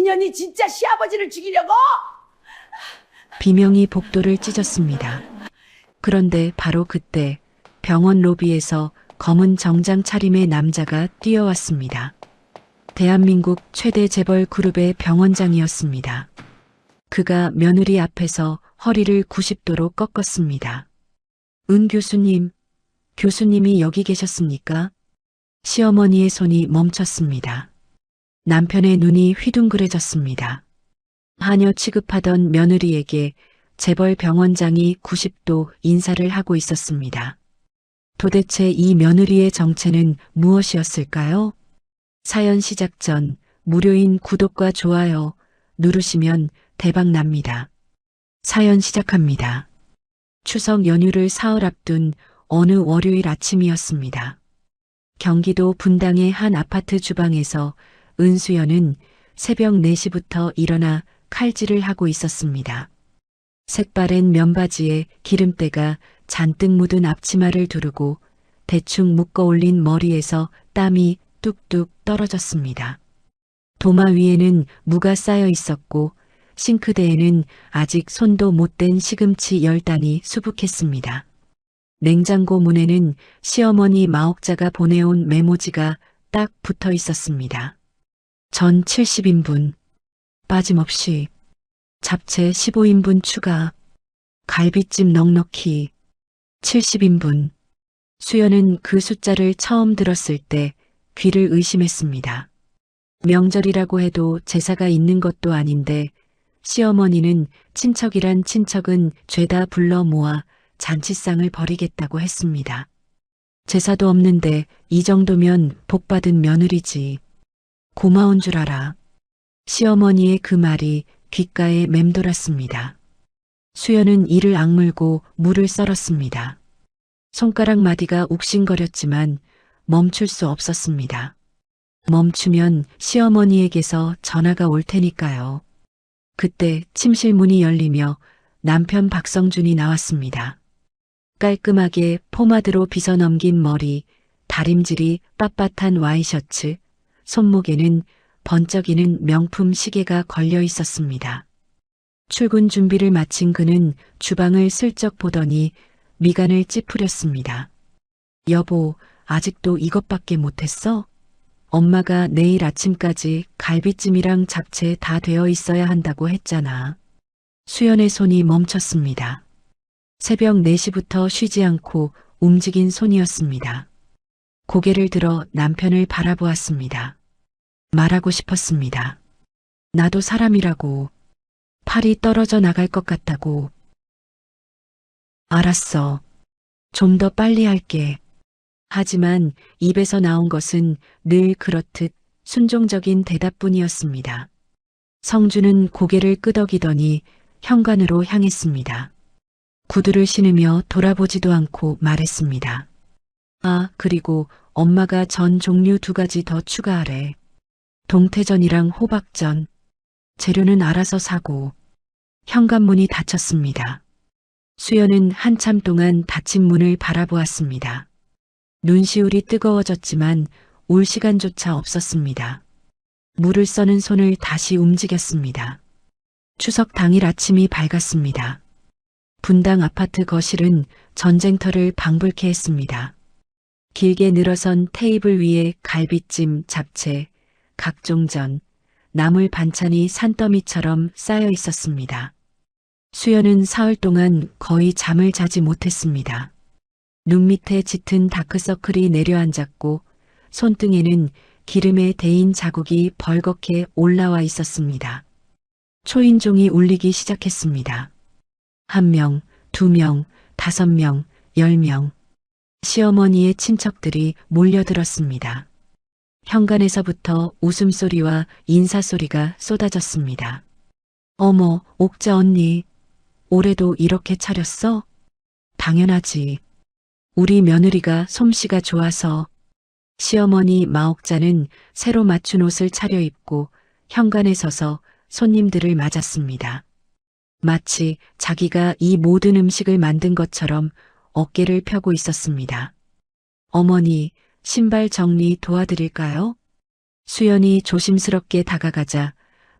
이년이 진짜 시아버지를 죽이려고? 비명이 복도를 찢었습니다. 그런데 바로 그때 병원 로비에서 검은 정장 차림의 남자가 뛰어왔습니다. 대한민국 최대 재벌 그룹의 병원장이었습니다. 그가 며느리 앞에서 허리를 90도로 꺾었습니다. 은 교수님, 교수님이 여기 계셨습니까? 시어머니의 손이 멈췄습니다. 남편의 눈이 휘둥그레졌습니다. 하녀 취급하던 며느리에게 재벌 병원장이 90도 인사를 하고 있었습니다. 도대체 이 며느리의 정체는 무엇이었을까요? 사연 시작 전 무료인 구독과 좋아요 누르시면 대박 납니다. 사연 시작합니다. 추석 연휴를 사흘 앞둔 어느 월요일 아침이었습니다. 경기도 분당의 한 아파트 주방에서 은수연은 새벽 4시부터 일어나 칼질을 하고 있었습니다. 색바랜 면바지에 기름때가 잔뜩 묻은 앞치마를 두르고 대충 묶어 올린 머리에서 땀이 뚝뚝 떨어졌습니다. 도마 위에는 무가 쌓여 있었고 싱크대에는 아직 손도 못 댄 시금치 10단이 수북했습니다. 냉장고 문에는 시어머니 마옥자가 보내온 메모지가 딱 붙어 있었습니다. 전 70인분, 빠짐없이, 잡채 15인분 추가, 갈비찜 넉넉히, 70인분. 수연은 그 숫자를 처음 들었을 때 귀를 의심했습니다. 명절이라고 해도 제사가 있는 것도 아닌데 시어머니는 친척이란 친척은 죄다 불러 모아 잔치상을 벌이겠다고 했습니다. 제사도 없는데 이 정도면 복받은 며느리지. 고마운 줄 알아. 시어머니의 그 말이 귓가에 맴돌았습니다. 수연은 이를 악물고 물을 썰었습니다. 손가락 마디가 욱신거렸지만 멈출 수 없었습니다. 멈추면 시어머니에게서 전화가 올 테니까요. 그때 침실 문이 열리며 남편 박성준이 나왔습니다. 깔끔하게 포마드로 빗어넘긴 머리, 다림질이 빳빳한 와이셔츠, 손목에는 번쩍이는 명품 시계가 걸려 있었습니다. 출근 준비를 마친 그는 주방을 슬쩍 보더니 미간을 찌푸렸습니다. 여보, 아직도 이것밖에 못했어? 엄마가 내일 아침까지 갈비찜이랑 잡채 다 되어 있어야 한다고 했잖아. 수연의 손이 멈췄습니다. 새벽 4시부터 쉬지 않고 움직인 손이었습니다. 고개를 들어 남편을 바라보았습니다. 말하고 싶었습니다. 나도 사람이라고. 팔이 떨어져 나갈 것 같다고. 알았어. 좀 더 빨리 할게. 하지만 입에서 나온 것은 늘 그렇듯 순종적인 대답뿐이었습니다. 성주는 고개를 끄덕이더니 현관으로 향했습니다. 구두를 신으며 돌아보지도 않고 말했습니다. 아, 그리고 엄마가 전 종류 2가지 더 추가하래. 동태전이랑 호박전. 재료는 알아서 사고. 현관문이 닫혔습니다. 수연은 한참 동안 닫힌 문을 바라보았습니다. 눈시울이 뜨거워졌지만 울 시간조차 없었습니다. 물을 써는 손을 다시 움직였습니다. 추석 당일 아침이 밝았습니다. 분당 아파트 거실은 전쟁터를 방불케 했습니다. 길게 늘어선 테이블 위에 갈비찜, 잡채, 각종 전, 나물 반찬이 산더미처럼 쌓여 있었습니다. 수연은 사흘 동안 거의 잠을 자지 못했습니다. 눈 밑에 짙은 다크서클이 내려앉았고 손등에는 기름에 데인 자국이 벌겋게 올라와 있었습니다. 초인종이 울리기 시작했습니다. 1명, 2명, 5명, 10명. 시어머니의 친척들이 몰려들었습니다. 현관에서부터 웃음소리와 인사소리가 쏟아졌습니다. 어머, 옥자 언니. 올해도 이렇게 차렸어? 당연하지. 우리 며느리가 솜씨가 좋아서. 시어머니 마옥자는 새로 맞춘 옷을 차려입고 현관에 서서 손님들을 맞았습니다. 마치 자기가 이 모든 음식을 만든 것처럼 어깨를 펴고 있었습니다. 어머니, 신발 정리 도와드릴까요? 수연이 조심스럽게 다가가자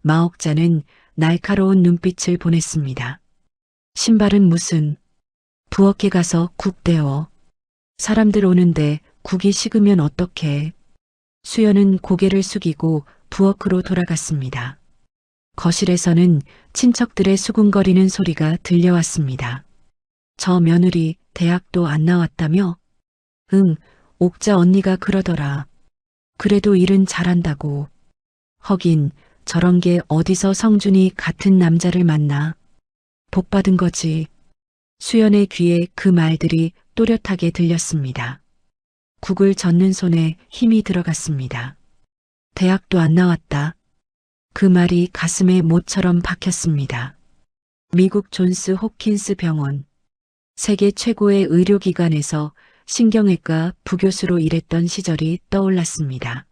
마옥자는 날카로운 눈빛을 보냈습니다. 신발은 무슨, 부엌에 가서 국 데워. 사람들 오는데 국이 식으면 어떡해. 수연은 고개를 숙이고 부엌으로 돌아갔습니다. 거실에서는 친척들의 수군거리는 소리가 들려왔습니다. 저 며느리 대학도 안 나왔다며? 응, 옥자 언니가 그러더라. 그래도 일은 잘한다고. 허긴 저런 게 어디서 성준이 같은 남자를 만나. 복 받은 거지. 수연의 귀에 그 말들이 또렷하게 들렸습니다. 국을 젓는 손에 힘이 들어갔습니다. 대학도 안 나왔다. 그 말이 가슴에 못처럼 박혔습니다. 미국 존스 홉킨스 병원, 세계 최고의 의료기관에서 신경외과 부교수로 일했던 시절이 떠올랐습니다.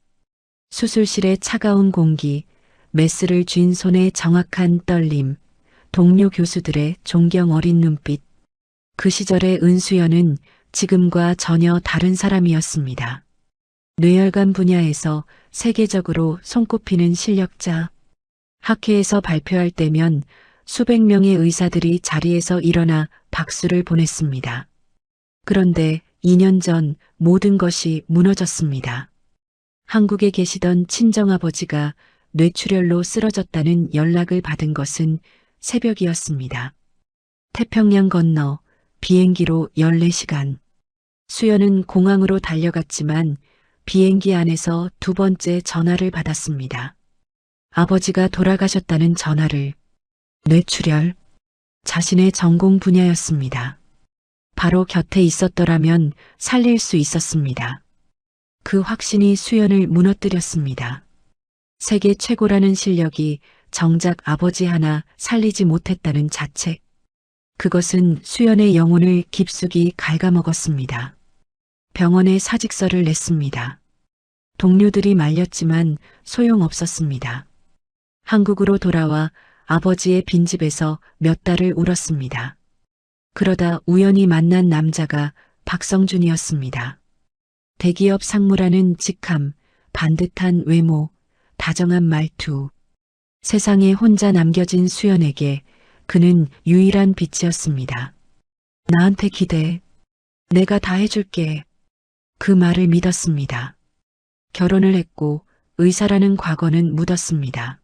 수술실의 차가운 공기, 메스를 쥔 손의 정확한 떨림, 동료 교수들의 존경 어린 눈빛. 그 시절의 은수연은 지금과 전혀 다른 사람이었습니다. 뇌혈관 분야에서 세계적으로 손꼽히는 실력자. 학회에서 발표할 때면 수백 명의 의사들이 자리에서 일어나 박수를 보냈습니다. 그런데 2년 전 모든 것이 무너졌습니다. 한국에 계시던 친정아버지가 뇌출혈로 쓰러졌다는 연락을 받은 것은 새벽이었습니다. 태평양 건너 비행기로 14시간. 수연은 공항으로 달려갔지만 비행기 안에서 두 번째 전화를 받았습니다. 아버지가 돌아가셨다는 전화를. 뇌출혈. 자신의 전공 분야였습니다. 바로 곁에 있었더라면 살릴 수 있었습니다. 그 확신이 수연을 무너뜨렸습니다. 세계 최고라는 실력이 정작 아버지 하나 살리지 못했다는 자책. 그것은 수연의 영혼을 깊숙이 갉아먹었습니다. 병원에 사직서를 냈습니다. 동료들이 말렸지만 소용없었습니다. 한국으로 돌아와 아버지의 빈집에서 몇 달을 울었습니다. 그러다 우연히 만난 남자가 박성준이었습니다. 대기업 상무라는 직함, 반듯한 외모, 다정한 말투. 세상에 혼자 남겨진 수연에게 그는 유일한 빛이었습니다. 나한테 기대. 내가 다 해줄게. 그 말을 믿었습니다. 결혼을 했고 의사라는 과거는 묻었습니다.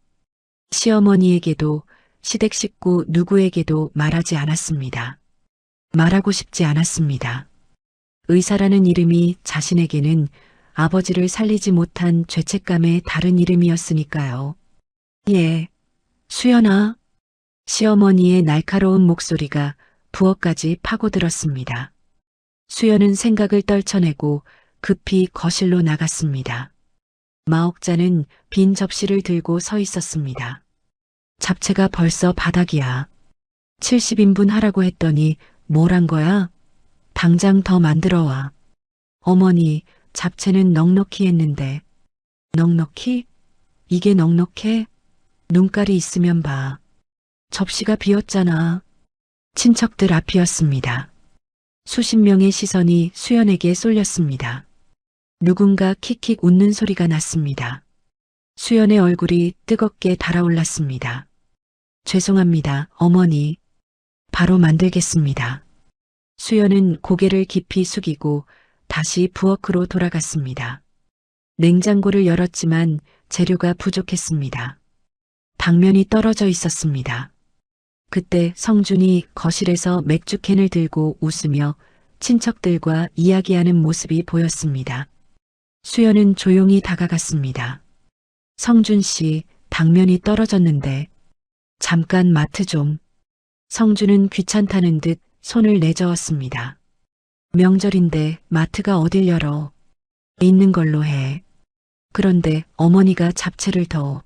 시어머니에게도 시댁 식구 누구에게도 말하지 않았습니다. 말하고 싶지 않았습니다. 의사라는 이름이 자신에게는 아버지를 살리지 못한 죄책감의 다른 이름이었으니까요. 예, 수연아. 시어머니의 날카로운 목소리가 부엌까지 파고들었습니다. 수연은 생각을 떨쳐내고 급히 거실로 나갔습니다. 마옥자는 빈 접시를 들고 서 있었습니다. 잡채가 벌써 바닥이야. 70인분 하라고 했더니 뭘 한 거야? 당장 더 만들어 와. 어머니, 잡채는 넉넉히 했는데. 넉넉히? 이게 넉넉해? 눈깔이 있으면 봐. 접시가 비었잖아. 친척들 앞이었습니다. 수십 명의 시선이 수연에게 쏠렸습니다. 누군가 킥킥 웃는 소리가 났습니다. 수연의 얼굴이 뜨겁게 달아올랐습니다. 죄송합니다, 어머니. 바로 만들겠습니다. 수연은 고개를 깊이 숙이고 다시 부엌으로 돌아갔습니다. 냉장고를 열었지만 재료가 부족했습니다. 당면이 떨어져 있었습니다. 그때 성준이 거실에서 맥주캔을 들고 웃으며 친척들과 이야기하는 모습이 보였습니다. 수연은 조용히 다가갔습니다. 성준 씨, 당면이 떨어졌는데 잠깐 마트 좀. 성준은 귀찮다는 듯 손을 내저었습니다. 명절인데 마트가 어딜 열어. 있는 걸로 해. 그런데 어머니가 잡채를 더.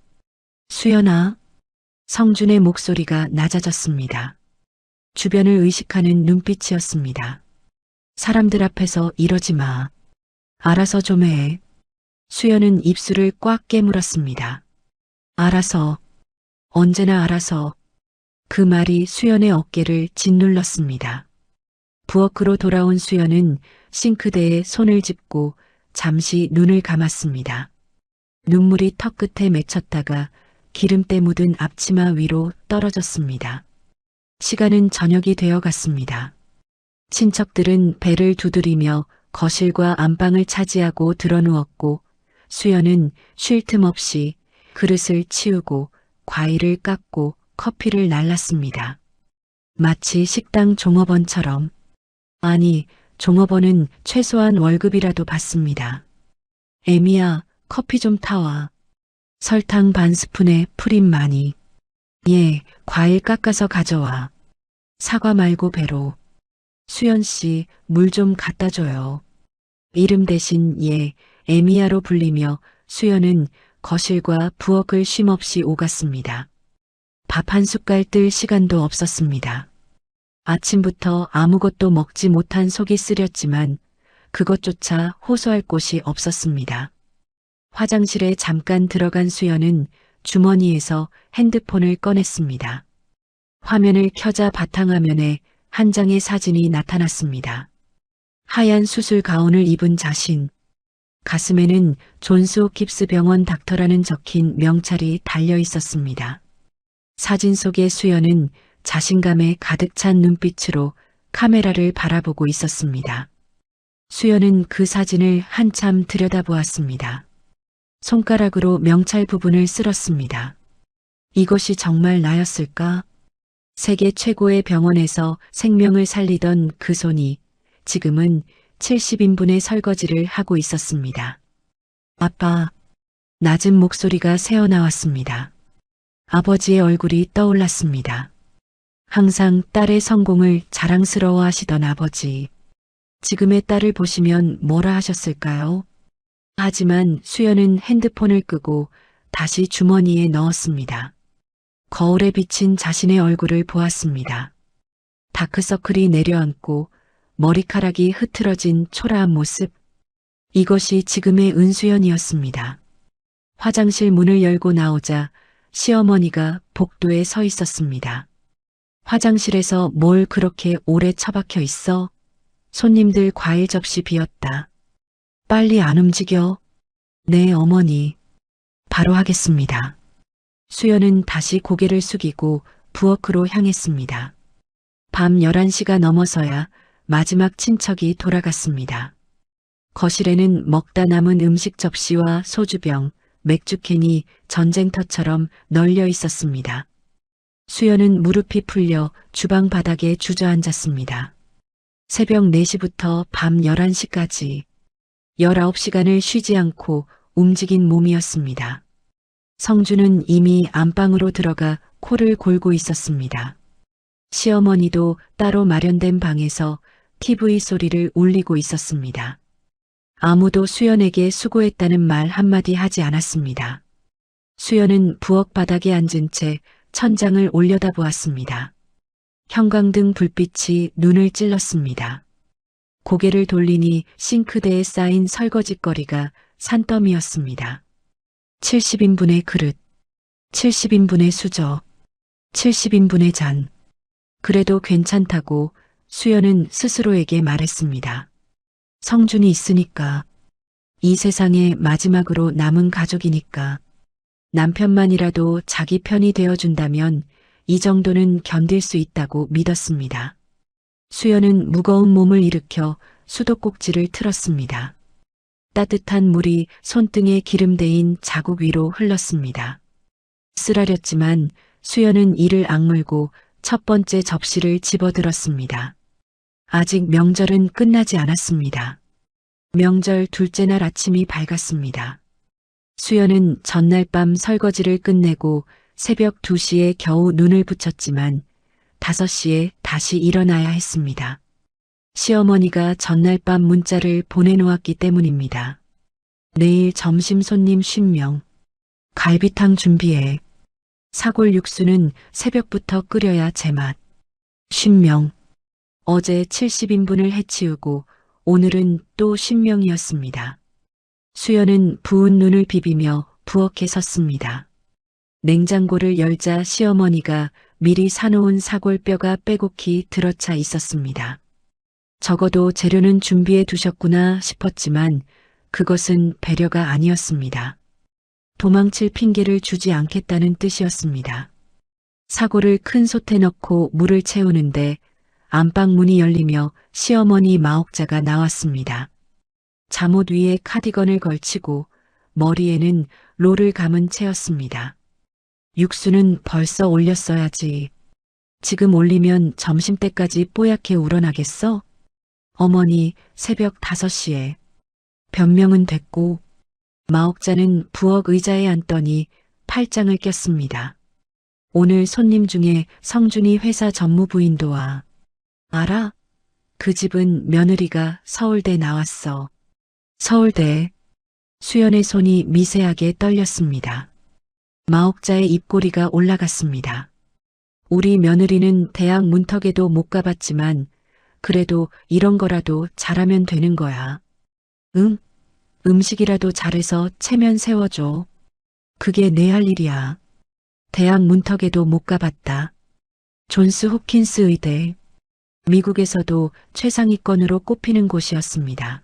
수연아. 성준의 목소리가 낮아졌습니다. 주변을 의식하는 눈빛이었습니다. 사람들 앞에서 이러지 마. 알아서 좀 해. 수연은 입술을 꽉 깨물었습니다. 알아서. 언제나 알아서. 그 말이 수연의 어깨를 짓눌렀습니다. 부엌으로 돌아온 수연은 싱크대에 손을 짚고 잠시 눈을 감았습니다. 눈물이 턱끝에 맺혔다가 기름때 묻은 앞치마 위로 떨어졌습니다. 시간은 저녁이 되어 갔습니다. 친척들은 배를 두드리며 거실과 안방을 차지하고 드러누웠고 수연은 쉴 틈 없이 그릇을 치우고 과일을 깎고 커피를 날랐습니다. 마치 식당 종업원처럼. 아니, 종업원은 최소한 월급이라도 받습니다. 애미야, 커피 좀 타와. 설탕 반 스푼에 프림 많이. 예, 과일 깎아서 가져와. 사과 말고 배로. 수연 씨, 물 좀 갖다 줘요. 이름 대신 예, 에미야로 불리며 수연은 거실과 부엌을 쉼없이 오갔습니다. 밥 한 숟갈 뜰 시간도 없었습니다. 아침부터 아무것도 먹지 못한 속이 쓰렸지만 그것조차 호소할 곳이 없었습니다. 화장실에 잠깐 들어간 수연은 주머니에서 핸드폰을 꺼냈습니다. 화면을 켜자 바탕화면에 한 장의 사진이 나타났습니다. 하얀 수술 가운을 입은 자신. 가슴에는 존스 홉킨스 병원 닥터라는 적힌 명찰이 달려 있었습니다. 사진 속의 수연은 자신감에 가득 찬 눈빛으로 카메라를 바라보고 있었습니다. 수연은 그 사진을 한참 들여다보았습니다. 손가락으로 명찰 부분을 쓸었습니다. 이것이 정말 나였을까? 세계 최고의 병원에서 생명을 살리던 그 손이 지금은 70인분의 설거지를 하고 있었습니다. 아빠, 낮은 목소리가 새어나왔습니다. 아버지의 얼굴이 떠올랐습니다. 항상 딸의 성공을 자랑스러워 하시던 아버지. 지금의 딸을 보시면 뭐라 하셨을까요? 하지만 수연은 핸드폰을 끄고 다시 주머니에 넣었습니다. 거울에 비친 자신의 얼굴을 보았습니다. 다크서클이 내려앉고 머리카락이 흐트러진 초라한 모습. 이것이 지금의 은수연이었습니다. 화장실 문을 열고 나오자 시어머니가 복도에 서 있었습니다. 화장실에서 뭘 그렇게 오래 처박혀 있어? 손님들 과일 접시 비었다. 빨리 안 움직여. 네, 어머니. 바로 하겠습니다. 수연은 다시 고개를 숙이고 부엌으로 향했습니다. 밤 11시가 넘어서야 마지막 친척이 돌아갔습니다. 거실에는 먹다 남은 음식 접시와 소주병, 맥주캔이 전쟁터처럼 널려 있었습니다. 수연은 무릎이 풀려 주방 바닥에 주저앉았습니다. 새벽 4시부터 밤 11시까지 19시간을 쉬지 않고 움직인 몸이었습니다. 성주는 이미 안방으로 들어가 코를 골고 있었습니다. 시어머니도 따로 마련된 방에서 TV 소리를 울리고 있었습니다. 아무도 수연에게 수고했다는 말 한마디 하지 않았습니다. 수연은 부엌 바닥에 앉은 채 천장을 올려다보았습니다. 형광등 불빛이 눈을 찔렀습니다. 고개를 돌리니 싱크대에 쌓인 설거지거리가 산더미였습니다. 70인분의 그릇, 70인분의 수저, 70인분의 잔. 그래도 괜찮다고 수연은 스스로에게 말했습니다. 성준이 있으니까. 이 세상에 마지막으로 남은 가족이니까. 남편만이라도 자기 편이 되어준다면 이 정도는 견딜 수 있다고 믿었습니다. 수연은 무거운 몸을 일으켜 수도꼭지를 틀었습니다. 따뜻한 물이 손등에 기름대인 자국 위로 흘렀습니다. 쓰라렸지만 수연은 이를 악물고 첫 번째 접시를 집어들었습니다. 아직 명절은 끝나지 않았습니다. 명절 둘째 날 아침이 밝았습니다. 수연은 전날 밤 설거지를 끝내고 새벽 2시에 겨우 눈을 붙였지만 5시에 다시 일어나야 했습니다. 시어머니가 전날 밤 문자를 보내놓았기 때문입니다. 내일 점심 손님 50명. 갈비탕 준비해. 사골 육수는 새벽부터 끓여야 제맛. 50명. 어제 70인분을 해치우고 오늘은 또 10명이었습니다. 수연은 부은 눈을 비비며 부엌에 섰습니다. 냉장고를 열자 시어머니가 미리 사놓은 사골뼈가 빼곡히 들어차 있었습니다. 적어도 재료는 준비해 두셨구나 싶었지만 그것은 배려가 아니었습니다. 도망칠 핑계를 주지 않겠다는 뜻이었습니다. 사고를 큰 솥에 넣고 물을 채우는데 안방 문이 열리며 시어머니 마옥자가 나왔습니다. 잠옷 위에 카디건을 걸치고 머리에는 롤을 감은 채였습니다. 육수는 벌써 올렸어야지. 지금 올리면 점심때까지 뽀얗게 우러나겠어? 어머니, 새벽 5시에. 변명은 됐고 마옥자는 부엌 의자에 앉더니 팔짱을 꼈습니다. 오늘 손님 중에 성준이 회사 전무부인도 와. 알아? 그 집은 며느리가 서울대 나왔어. 서울대. 수연의 손이 미세하게 떨렸습니다. 마옥자의 입꼬리가 올라갔습니다. 우리 며느리는 대학 문턱에도 못 가봤지만 그래도 이런 거라도 잘하면 되는 거야. 응? 음식이라도 잘해서 체면 세워줘. 그게 내 할 일이야. 대학 문턱에도 못 가봤다. 존스 홉킨스 의대. 미국에서도 최상위권으로 꼽히는 곳이었습니다.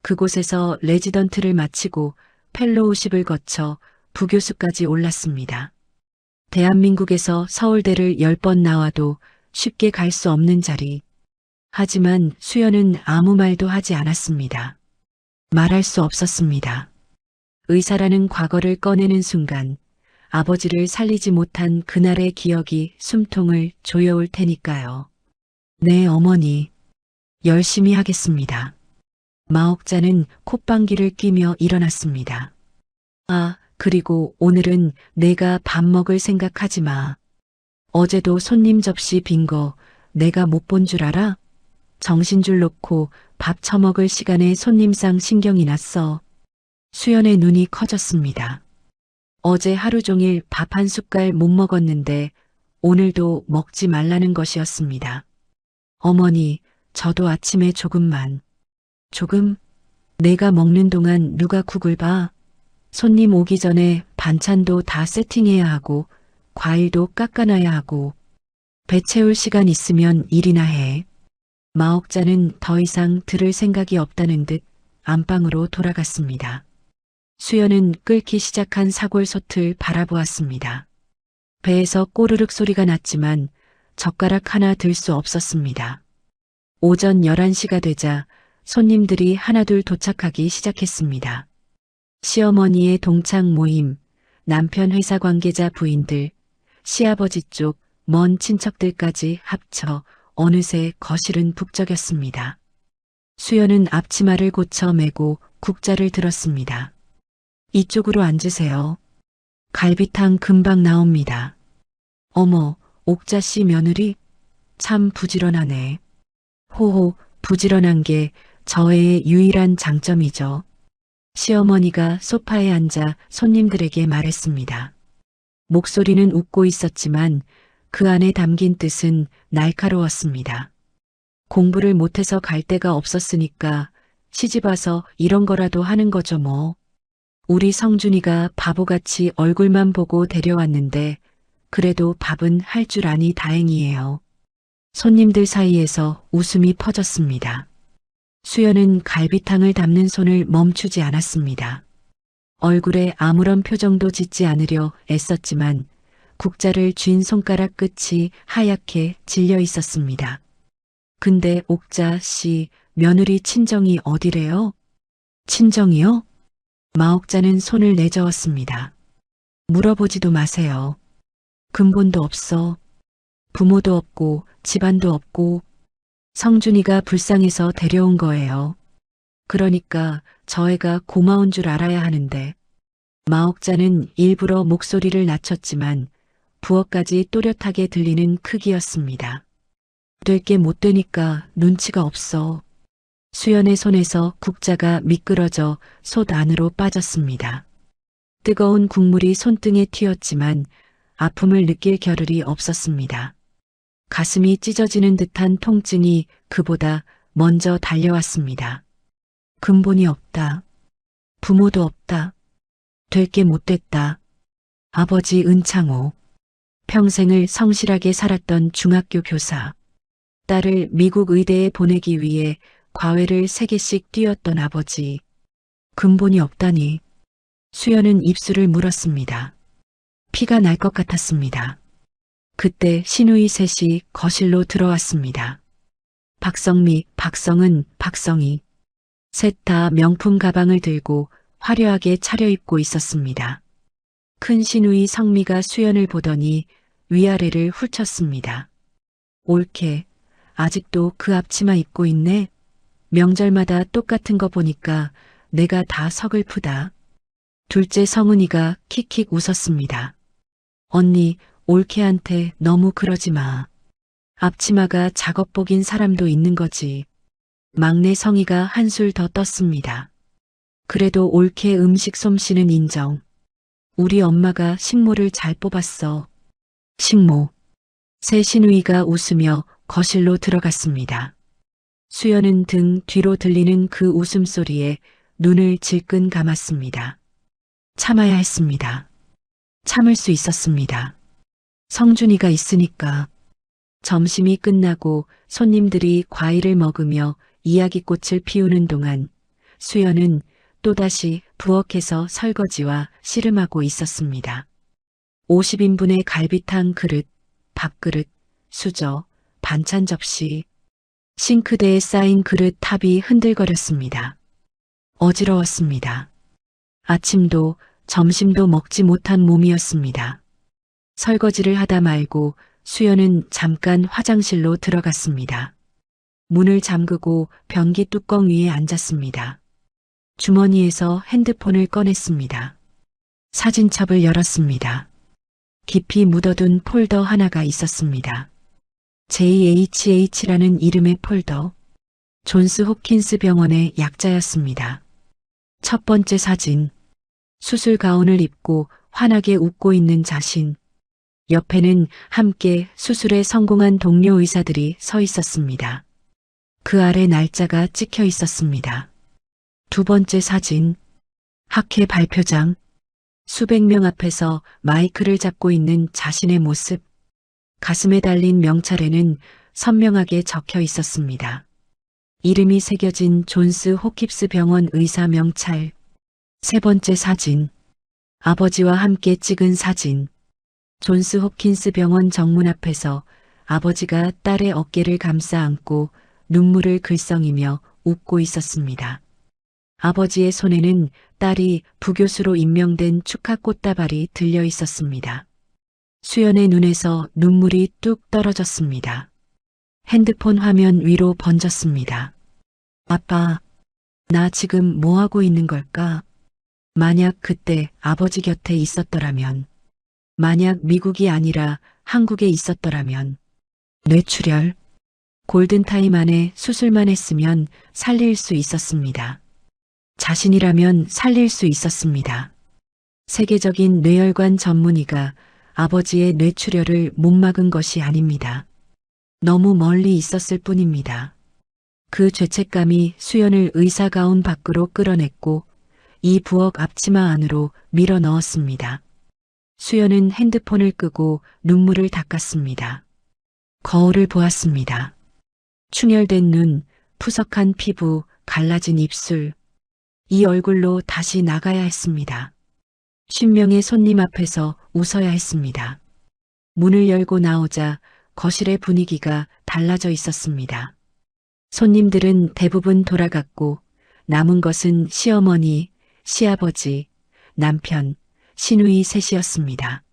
그곳에서 레지던트를 마치고 펠로우십을 거쳐 부교수까지 올랐습니다. 대한민국에서 서울대를 10번 나와도 쉽게 갈 수 없는 자리. 하지만 수연은 아무 말도 하지 않았습니다. 말할 수 없었습니다. 의사라는 과거를 꺼내는 순간 아버지를 살리지 못한 그날의 기억이 숨통을 조여올 테니까요. 네, 어머니. 열심히 하겠습니다. 마옥자는 콧방귀를 뀌며 일어났습니다. 아, 그리고 오늘은 내가 밥 먹을 생각하지 마. 어제도 손님 접시 빈 거 내가 못 본 줄 알아? 정신줄 놓고 밥 처먹을 시간에 손님상 신경이 났어. 수연의 눈이 커졌습니다. 어제 하루 종일 밥 한 숟갈 못 먹었는데 오늘도 먹지 말라는 것이었습니다. 어머니, 저도 아침에 조금만. 조금? 내가 먹는 동안 누가 국을 봐? 손님 오기 전에 반찬도 다 세팅해야 하고 과일도 깎아놔야 하고 배 채울 시간 있으면 일이나 해. 마옥자는 더 이상 들을 생각이 없다는 듯 안방으로 돌아갔습니다. 수연은 끓기 시작한 사골솥을 바라보았습니다. 배에서 꼬르륵 소리가 났지만 젓가락 하나 들 수 없었습니다. 오전 11시가 되자 손님들이 하나둘 도착하기 시작했습니다. 시어머니의 동창 모임, 남편 회사 관계자 부인들, 시아버지 쪽 먼 친척들까지 합쳐 어느새 거실은 북적였습니다. 수연은 앞치마를 고쳐 매고 국자를 들었습니다. 이쪽으로 앉으세요. 갈비탕 금방 나옵니다. 어머, 옥자씨 며느리? 참 부지런하네. 호호, 부지런한 게 저의 유일한 장점이죠. 시어머니가 소파에 앉아 손님들에게 말했습니다. 목소리는 웃고 있었지만 그 안에 담긴 뜻은 날카로웠습니다. 공부를 못해서 갈 데가 없었으니까 시집와서 이런 거라도 하는 거죠 뭐. 우리 성준이가 바보같이 얼굴만 보고 데려왔는데 그래도 밥은 할 줄 아니 다행이에요. 손님들 사이에서 웃음이 퍼졌습니다. 수연은 갈비탕을 담는 손을 멈추지 않았습니다. 얼굴에 아무런 표정도 짓지 않으려 애썼지만 국자를 쥔 손가락 끝이 하얗게 질려 있었습니다. 근데 옥자 씨 며느리 친정이 어디래요? 친정이요? 마옥자는 손을 내저었습니다. 물어보지도 마세요. 근본도 없어. 부모도 없고 집안도 없고 성준이가 불쌍해서 데려온 거예요. 그러니까 저 애가 고마운 줄 알아야 하는데. 마옥자는 일부러 목소리를 낮췄지만 부엌까지 또렷하게 들리는 크기였습니다. 될 게 못 되니까 눈치가 없어. 수연의 손에서 국자가 미끄러져 솥 안으로 빠졌습니다. 뜨거운 국물이 손등에 튀었지만 아픔을 느낄 겨를이 없었습니다. 가슴이 찢어지는 듯한 통증이 그보다 먼저 달려왔습니다. 근본이 없다. 부모도 없다. 될 게 못 됐다. 아버지 은창호. 평생을 성실하게 살았던 중학교 교사. 딸을 미국 의대에 보내기 위해 과외를 3개씩 뛰었던 아버지. 근본이 없다니. 수연은 입술을 물었습니다. 피가 날 것 같았습니다. 그때 신우이 셋이 거실로 들어왔습니다. 박성미, 박성은, 박성희. 셋 다 명품 가방을 들고 화려하게 차려입고 있었습니다. 큰 신우이 성미가 수연을 보더니 위아래를 훑쳤습니다. 옳게, 아직도 그 앞치마 입고 있네? 명절마다 똑같은 거 보니까 내가 다 서글프다. 둘째 성은이가 킥킥 웃었습니다. 언니, 올케한테 너무 그러지 마. 앞치마가 작업복인 사람도 있는 거지. 막내 성희가 한술 더 떴습니다. 그래도 올케 음식 솜씨는 인정. 우리 엄마가 식모를 잘 뽑았어. 식모. 새 신우이가 웃으며 거실로 들어갔습니다. 수연은 등 뒤로 들리는 그 웃음소리에 눈을 질끈 감았습니다. 참아야 했습니다. 참을 수 있었습니다. 성준이가 있으니까. 점심이 끝나고 손님들이 과일을 먹으며 이야기꽃을 피우는 동안 수연은 또다시 부엌에서 설거지와 씨름하고 있었습니다. 50인분의 갈비탕 그릇, 밥그릇, 수저, 반찬 접시, 싱크대에 쌓인 그릇 탑이 흔들거렸습니다. 어지러웠습니다. 아침도 점심도 먹지 못한 몸이었습니다. 설거지를 하다 말고 수연은 잠깐 화장실로 들어갔습니다. 문을 잠그고 변기 뚜껑 위에 앉았습니다. 주머니에서 핸드폰을 꺼냈습니다. 사진첩을 열었습니다. 깊이 묻어둔 폴더 하나가 있었습니다. JHH라는 이름의 폴더. 존스 홉킨스 병원의 약자였습니다. 첫 번째 사진. 수술 가운을 입고 환하게 웃고 있는 자신. 옆에는 함께 수술에 성공한 동료 의사들이 서 있었습니다. 그 아래 날짜가 찍혀 있었습니다. 두 번째 사진. 학회 발표장. 수백 명 앞에서 마이크를 잡고 있는 자신의 모습. 가슴에 달린 명찰에는 선명하게 적혀 있었습니다. 이름이 새겨진 존스 홉킨스 병원 의사 명찰. 세 번째 사진. 아버지와 함께 찍은 사진. 존스 홉킨스 병원 정문 앞에서 아버지가 딸의 어깨를 감싸 안고 눈물을 글썽이며 웃고 있었습니다. 아버지의 손에는 딸이 부교수로 임명된 축하 꽃다발이 들려 있었습니다. 수연의 눈에서 눈물이 뚝 떨어졌습니다. 핸드폰 화면 위로 번졌습니다. 아빠, 나 지금 뭐 하고 있는 걸까? 만약 그때 아버지 곁에 있었더라면, 만약 미국이 아니라 한국에 있었더라면, 뇌출혈, 골든타임 안에 수술만 했으면 살릴 수 있었습니다. 자신이라면 살릴 수 있었습니다. 세계적인 뇌혈관 전문의가 아버지의 뇌출혈을 못 막은 것이 아닙니다. 너무 멀리 있었을 뿐입니다. 그 죄책감이 수연을 의사 가운 밖으로 끌어냈고 이 부엌 앞치마 안으로 밀어 넣었습니다. 수연은 핸드폰을 끄고 눈물을 닦았습니다. 거울을 보았습니다. 충혈된 눈, 푸석한 피부, 갈라진 입술. 이 얼굴로 다시 나가야 했습니다. 50명의 손님 앞에서 웃어야 했습니다. 문을 열고 나오자 거실의 분위기가 달라져 있었습니다. 손님들은 대부분 돌아갔고 남은 것은 시어머니, 시아버지, 남편, 신우이 셋이었습니다.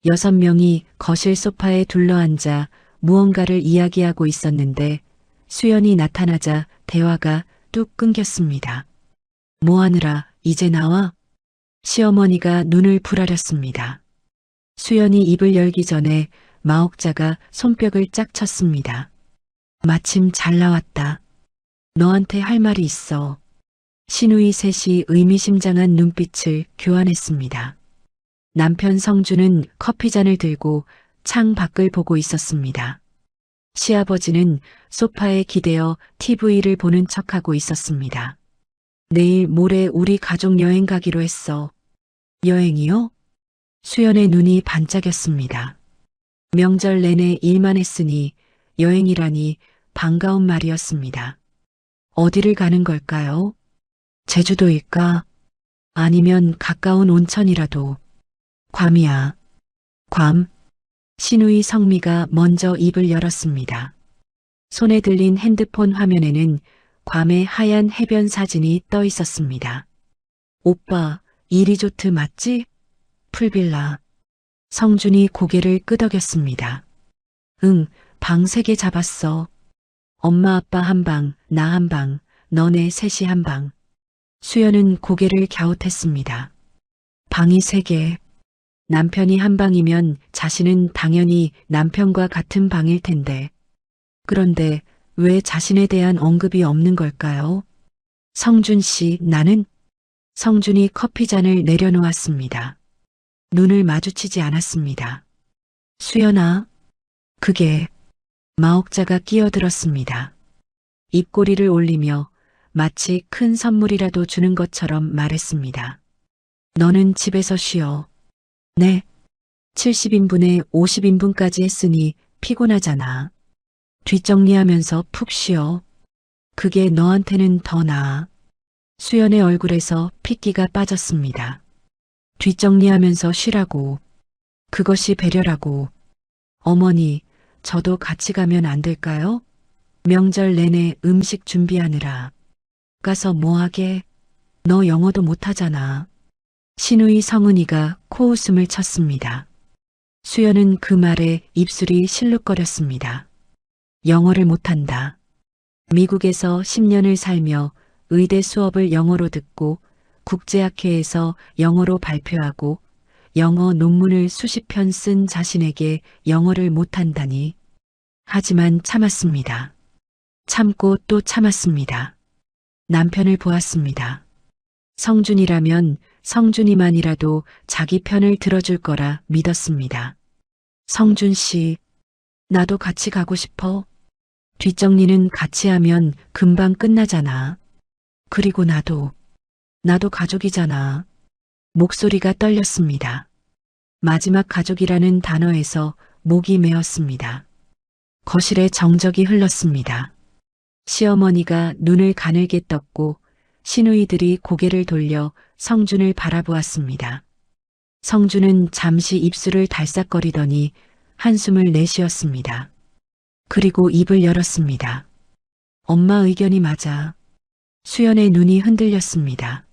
6명이 거실 소파에 둘러앉아 무언가를 이야기하고 있었는데 수연이 나타나자 대화가 뚝 끊겼습니다. 뭐 하느라 이제 나와? 시어머니가 눈을 부라렸습니다. 수연이 입을 열기 전에 마옥자가 손뼉을 짝 쳤습니다. 마침 잘 나왔다. 너한테 할 말이 있어. 신우이 셋이 의미심장한 눈빛을 교환했습니다. 남편 성주는 커피잔을 들고 창 밖을 보고 있었습니다. 시아버지는 소파에 기대어 TV를 보는 척하고 있었습니다. 내일 모레 우리 가족 여행 가기로 했어. 여행이요? 수연의 눈이 반짝였습니다. 명절 내내 일만 했으니 여행이라니 반가운 말이었습니다. 어디를 가는 걸까요? 제주도일까? 아니면 가까운 온천이라도. 괌이야. 괌. 신우이 성미가 먼저 입을 열었습니다. 손에 들린 핸드폰 화면에는 괌의 하얀 해변 사진이 떠 있었습니다. 오빠, 이 리조트 맞지? 풀빌라. 성준이 고개를 끄덕였습니다. 응, 방 3개 잡았어. 엄마 아빠 한 방, 나 한 방, 너네 셋이 한 방. 수연은 고개를 갸웃했습니다. 방이 3개. 남편이 한 방이면 자신은 당연히 남편과 같은 방일 텐데. 그런데 왜 자신에 대한 언급이 없는 걸까요? 성준 씨, 나는? 성준이 커피잔을 내려놓았습니다. 눈을 마주치지 않았습니다. 수연아, 그게. 마옥자가 끼어들었습니다. 입꼬리를 올리며 마치 큰 선물이라도 주는 것처럼 말했습니다. 너는 집에서 쉬어. 네. 70인분에 50인분까지 했으니 피곤하잖아. 뒷정리하면서 푹 쉬어. 그게 너한테는 더 나아. 수연의 얼굴에서 핏기가 빠졌습니다. 뒷정리하면서 쉬라고. 그것이 배려라고. 어머니, 저도 같이 가면 안 될까요? 명절 내내 음식 준비하느라. 가서 뭐하게? 너 영어도 못하잖아. 신우이 성은이가 코웃음을 쳤습니다. 수연은 그 말에 입술이 실룩거렸습니다. 영어를 못한다. 미국에서 10년을 살며 의대 수업을 영어로 듣고 국제학회에서 영어로 발표하고 영어 논문을 수십 편 쓴 자신에게 영어를 못한다니. 하지만 참았습니다. 참고 또 참았습니다. 남편을 보았습니다. 성준이라면 성준이만이라도 자기 편을 들어줄 거라 믿었습니다. 성준 씨, 나도 같이 가고 싶어. 뒷정리는 같이 하면 금방 끝나잖아. 그리고 나도 가족이잖아. 목소리가 떨렸습니다. 마지막 가족이라는 단어에서 목이 메었습니다. 거실에 정적이 흘렀습니다. 시어머니가 눈을 가늘게 떴고 시누이들이 고개를 돌려 성준을 바라보았습니다. 성준은 잠시 입술을 달싹거리더니 한숨을 내쉬었습니다. 그리고 입을 열었습니다. 엄마 의견이 맞아. 수연의 눈이 흔들렸습니다.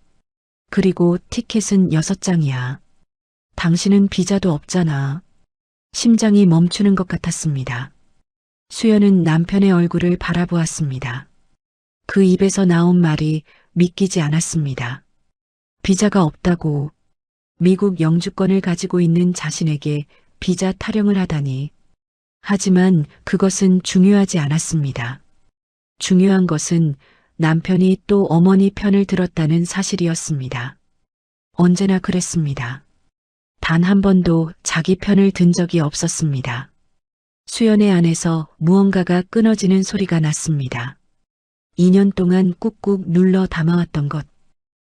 그리고 티켓은 6장이야. 당신은 비자도 없잖아. 심장이 멈추는 것 같았습니다. 수연은 남편의 얼굴을 바라보았습니다. 그 입에서 나온 말이 믿기지 않았습니다. 비자가 없다고. 미국 영주권을 가지고 있는 자신에게 비자 타령을 하다니. 하지만 그것은 중요하지 않았습니다. 중요한 것은 남편이 또 어머니 편을 들었다는 사실이었습니다. 언제나 그랬습니다. 단 한 번도 자기 편을 든 적이 없었습니다. 수연의 안에서 무언가가 끊어지는 소리가 났습니다. 2년 동안 꾹꾹 눌러 담아왔던 것.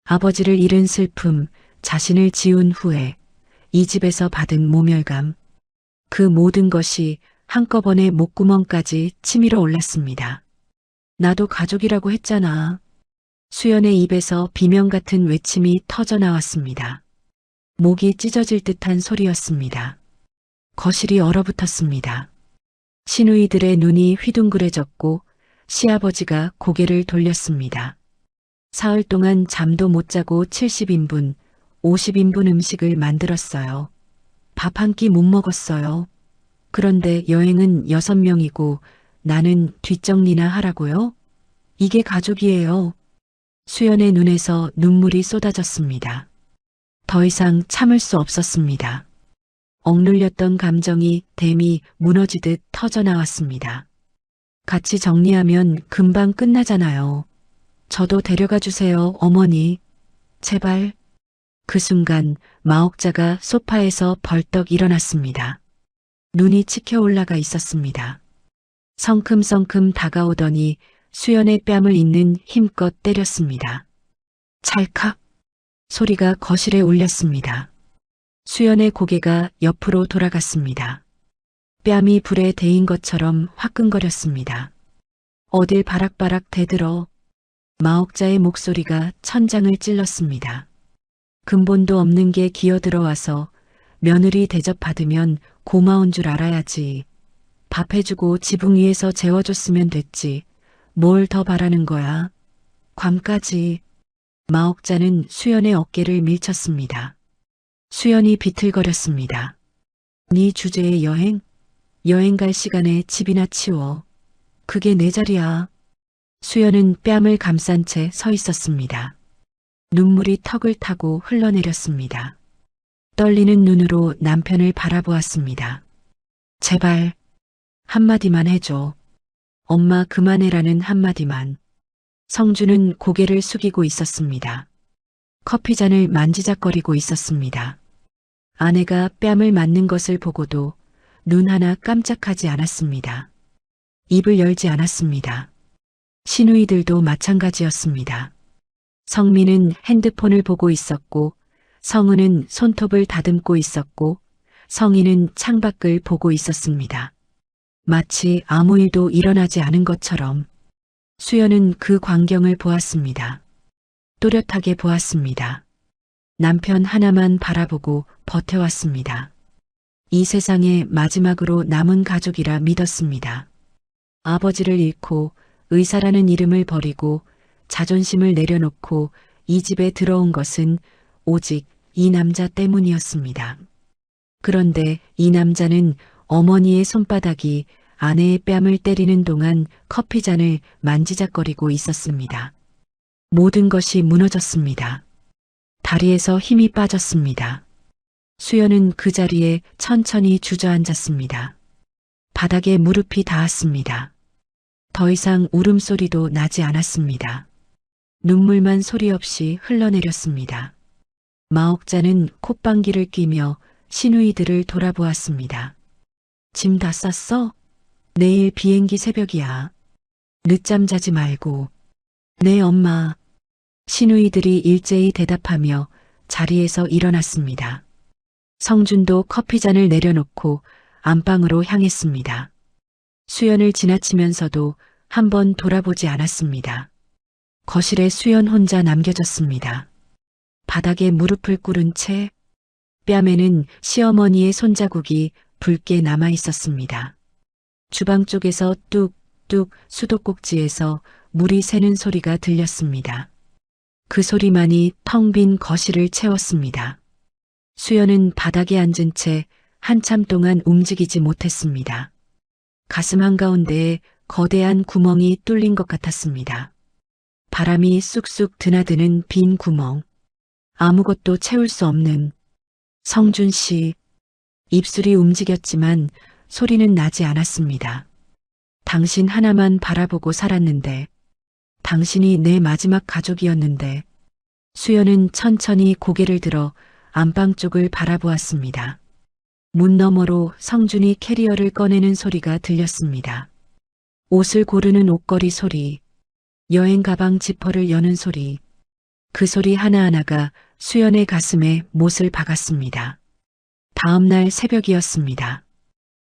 아버지를 잃은 슬픔, 자신을 지운 후에 이 집에서 받은 모멸감. 그 모든 것이 한꺼번에 목구멍까지 치밀어 올랐습니다. 나도 가족이라고 했잖아. 수연의 입에서 비명 같은 외침이 터져 나왔습니다. 목이 찢어질 듯한 소리였습니다. 거실이 얼어붙었습니다. 시누이들의 눈이 휘둥그레졌고 시아버지가 고개를 돌렸습니다. 사흘 동안 잠도 못 자고 70인분, 50인분 음식을 만들었어요. 밥 한 끼 못 먹었어요. 그런데 여행은 6명이고 나는 뒷정리나 하라고요? 이게 가족이에요. 수연의 눈에서 눈물이 쏟아졌습니다. 더 이상 참을 수 없었습니다. 억눌렸던 감정이 댐이 무너지듯 터져나왔습니다. 같이 정리하면 금방 끝나잖아요. 저도 데려가 주세요, 어머니. 제발. 그 순간 마옥자가 소파에서 벌떡 일어났습니다. 눈이 치켜 올라가 있었습니다. 성큼성큼 다가오더니 수연의 뺨을 잇는 힘껏 때렸습니다. 찰칵 소리가 거실에 울렸습니다. 수연의 고개가 옆으로 돌아갔습니다. 뺨이 불에 데인 것처럼 화끈거렸습니다. 어딜 바락바락 대들어. 마옥자의 목소리가 천장을 찔렀습니다. 근본도 없는 게 기어들어와서 며느리 대접받으면 고마운 줄 알아야지. 밥 해주고 지붕 위에서 재워줬으면 됐지. 뭘 더 바라는 거야? 괌까지. 마옥자는 수연의 어깨를 밀쳤습니다. 수연이 비틀거렸습니다. 네 주제의 여행? 여행 갈 시간에 집이나 치워. 그게 내 자리야. 수연은 뺨을 감싼 채 서 있었습니다. 눈물이 턱을 타고 흘러내렸습니다. 떨리는 눈으로 남편을 바라보았습니다. 제발 한마디만 해줘. 엄마 그만해라는 한마디만. 성주는 고개를 숙이고 있었습니다. 커피잔을 만지작거리고 있었습니다. 아내가 뺨을 맞는 것을 보고도 눈 하나 깜짝하지 않았습니다. 입을 열지 않았습니다. 시누이들도 마찬가지였습니다. 성민은 핸드폰을 보고 있었고, 성은은 손톱을 다듬고 있었고, 성희는 창밖을 보고 있었습니다. 마치 아무 일도 일어나지 않은 것처럼 수연은 그 광경을 보았습니다. 또렷하게 보았습니다. 남편 하나만 바라보고 버텨왔습니다. 이 세상에 마지막으로 남은 가족이라 믿었습니다. 아버지를 잃고 의사라는 이름을 버리고 자존심을 내려놓고 이 집에 들어온 것은 오직 이 남자 때문이었습니다. 그런데 이 남자는 어머니의 손바닥이 아내의 뺨을 때리는 동안 커피잔을 만지작거리고 있었습니다. 모든 것이 무너졌습니다. 다리에서 힘이 빠졌습니다. 수연은 그 자리에 천천히 주저앉았습니다. 바닥에 무릎이 닿았습니다. 더 이상 울음소리도 나지 않았습니다. 눈물만 소리 없이 흘러내렸습니다. 마옥자는 콧방귀를 뀌며 시누이들을 돌아보았습니다. 짐 다 쌌어? 내일 비행기 새벽이야. 늦잠 자지 말고. 네, 엄마. 시누이들이 일제히 대답하며 자리에서 일어났습니다. 성준도 커피잔을 내려놓고 안방으로 향했습니다. 수연을 지나치면서도 한 번 돌아보지 않았습니다. 거실에 수연 혼자 남겨졌습니다. 바닥에 무릎을 꿇은 채 뺨에는 시어머니의 손자국이 붉게 남아 있었습니다. 주방 쪽에서 뚝뚝 수도꼭지에서 물이 새는 소리가 들렸습니다. 그 소리만이 텅 빈 거실을 채웠습니다. 수연은 바닥에 앉은 채 한참 동안 움직이지 못했습니다. 가슴 한가운데에 거대한 구멍이 뚫린 것 같았습니다. 바람이 쑥쑥 드나드는 빈 구멍. 아무것도 채울 수 없는. 성준 씨. 입술이 움직였지만 소리는 나지 않았습니다. 당신 하나만 바라보고 살았는데, 당신이 내 마지막 가족이었는데. 수연은 천천히 고개를 들어 안방 쪽을 바라보았습니다. 문 너머로 성준이 캐리어를 꺼내는 소리가 들렸습니다. 옷을 고르는 옷걸이 소리, 여행 가방 지퍼를 여는 소리, 그 소리 하나하나가 수연의 가슴에 못을 박았습니다. 다음 날 새벽이었습니다.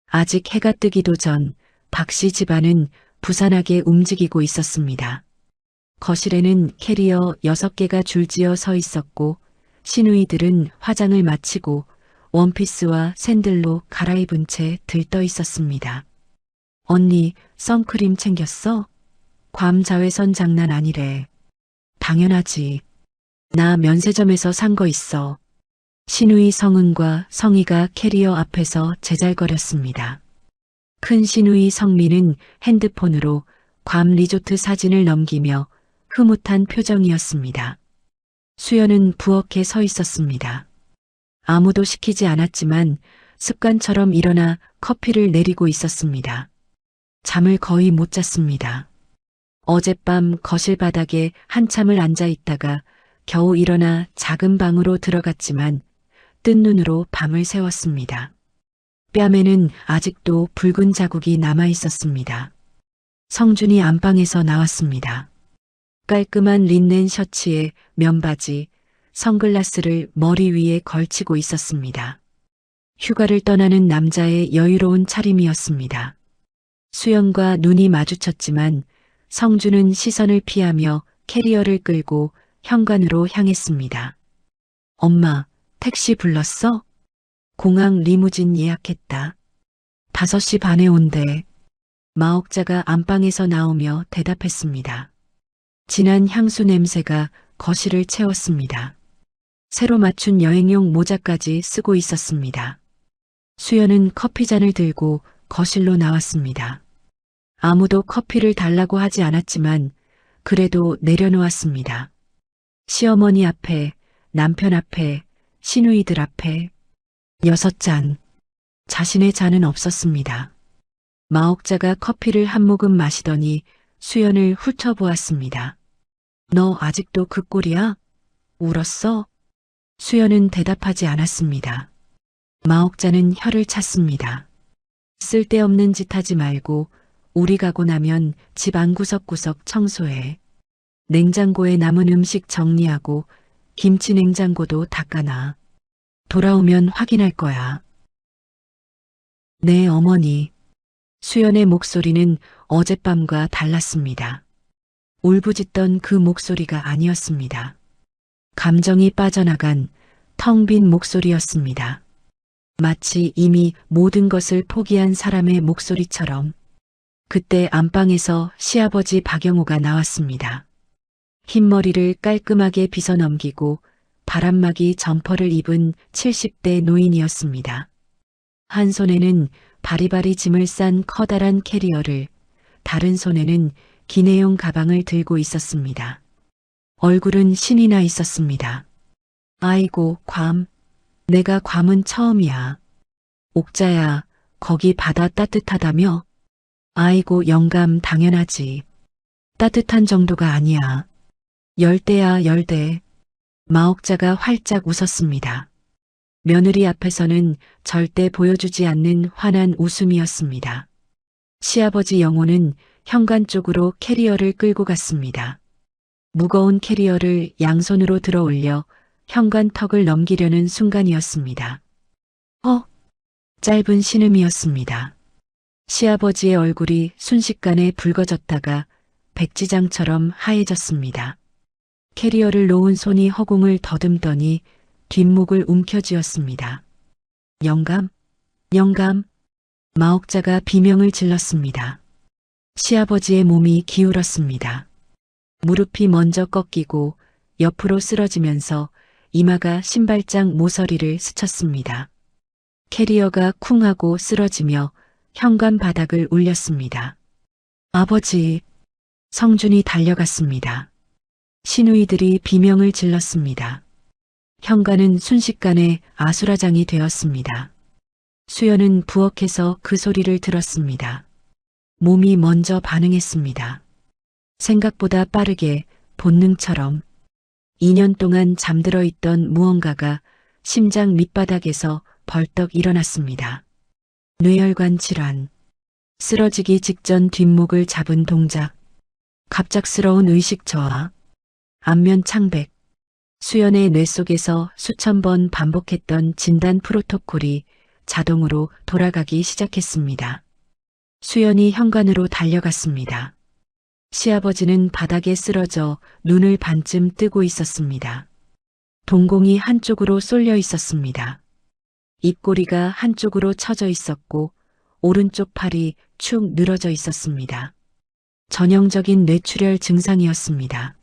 아직 해가 뜨기도 전 박씨 집안은 부산하게 움직이고 있었습니다. 거실에는 캐리어 6개가 줄지어 서 있었고 시누이들은 화장을 마치고 원피스와 샌들로 갈아입은 채 들떠 있었습니다. 언니, 선크림 챙겼어? 괌 자외선 장난 아니래. 당연하지. 나 면세점에서 산 거 있어. 시누이 성은과 성희가 캐리어 앞에서 제잘거렸습니다. 큰 시누이 성미는 핸드폰으로 괌 리조트 사진을 넘기며 흐뭇한 표정이었습니다. 수연은 부엌에 서 있었습니다. 아무도 시키지 않았지만 습관처럼 일어나 커피를 내리고 있었습니다. 잠을 거의 못 잤습니다. 어젯밤 거실 바닥에 한참을 앉아 있다가 겨우 일어나 작은 방으로 들어갔지만 뜬 눈으로 밤을 새웠습니다. 뺨에는 아직도 붉은 자국이 남아 있었습니다. 성준이 안방에서 나왔습니다. 깔끔한 린넨 셔츠에 면바지, 선글라스를 머리 위에 걸치고 있었습니다. 휴가를 떠나는 남자의 여유로운 차림이었습니다. 수연과 눈이 마주쳤지만 성준은 시선을 피하며 캐리어를 끌고 현관으로 향했습니다. 엄마, 택시 불렀어? 공항 리무진 예약했다. 5시 반에 온대. 마옥자가 안방에서 나오며 대답했습니다. 진한 향수 냄새가 거실을 채웠습니다. 새로 맞춘 여행용 모자까지 쓰고 있었습니다. 수연은 커피잔을 들고 거실로 나왔습니다. 아무도 커피를 달라고 하지 않았지만 그래도 내려놓았습니다. 시어머니 앞에, 남편 앞에, 시누이들 앞에 6잔. 자신의 잔은 없었습니다. 마옥자가 커피를 한 모금 마시더니 수연을 훑어보았습니다. 너 아직도 그 꼴이야? 울었어? 수연은 대답하지 않았습니다. 마옥자는 혀를 찼습니다. 쓸데없는 짓 하지 말고 우리 가고 나면 집 안 구석구석 청소해. 냉장고에 남은 음식 정리하고 김치 냉장고도 닦아놔. 돌아오면 확인할 거야. 네, 어머니. 수연의 목소리는 어젯밤과 달랐습니다. 울부짖던 그 목소리가 아니었습니다. 감정이 빠져나간 텅 빈 목소리였습니다. 마치 이미 모든 것을 포기한 사람의 목소리처럼. 그때 안방에서 시아버지 박영호가 나왔습니다. 흰머리를 깔끔하게 빗어넘기고 바람막이 점퍼를 입은 70대 노인이었습니다. 한 손에는 바리바리 짐을 싼 커다란 캐리어를, 다른 손에는 기내용 가방을 들고 있었습니다. 얼굴은 신이 나 있었습니다. 아이고, 괌. 내가 괌은 처음이야. 옥자야, 거기 바다 따뜻하다며? 아이고, 영감 당연하지. 따뜻한 정도가 아니야. 열대야, 열대. 마옥자가 활짝 웃었습니다. 며느리 앞에서는 절대 보여주지 않는 환한 웃음이었습니다. 시아버지 영호는 현관 쪽으로 캐리어를 끌고 갔습니다. 무거운 캐리어를 양손으로 들어 올려 현관 턱을 넘기려는 순간이었습니다. 짧은 신음이었습니다. 시아버지의 얼굴이 순식간에 붉어졌다가 백지장처럼 하얘졌습니다. 캐리어를 놓은 손이 허공을 더듬더니 뒷목을 움켜쥐었습니다. 영감, 영감. 마옥자가 비명을 질렀습니다. 시아버지의 몸이 기울었습니다. 무릎이 먼저 꺾이고 옆으로 쓰러지면서 이마가 신발장 모서리를 스쳤습니다. 캐리어가 쿵 하고 쓰러지며 현관 바닥을 울렸습니다. 아버지. 성준이 달려갔습니다. 시누이들이 비명을 질렀습니다. 현관은 순식간에 아수라장이 되었습니다. 수연은 부엌에서 그 소리를 들었습니다. 몸이 먼저 반응했습니다. 생각보다 빠르게 본능처럼 2년 동안 잠들어 있던 무언가가 심장 밑바닥에서 벌떡 일어났습니다. 뇌혈관 질환, 쓰러지기 직전 뒷목을 잡은 동작, 갑작스러운 의식 저하, 안면 창백, 수연의 뇌 속에서 수천 번 반복했던 진단 프로토콜이 자동으로 돌아가기 시작했습니다. 수연이 현관으로 달려갔습니다. 시아버지는 바닥에 쓰러져 눈을 반쯤 뜨고 있었습니다. 동공이 한쪽으로 쏠려 있었습니다. 입꼬리가 한쪽으로 처져 있었고 오른쪽 팔이 축 늘어져 있었습니다. 전형적인 뇌출혈 증상이었습니다.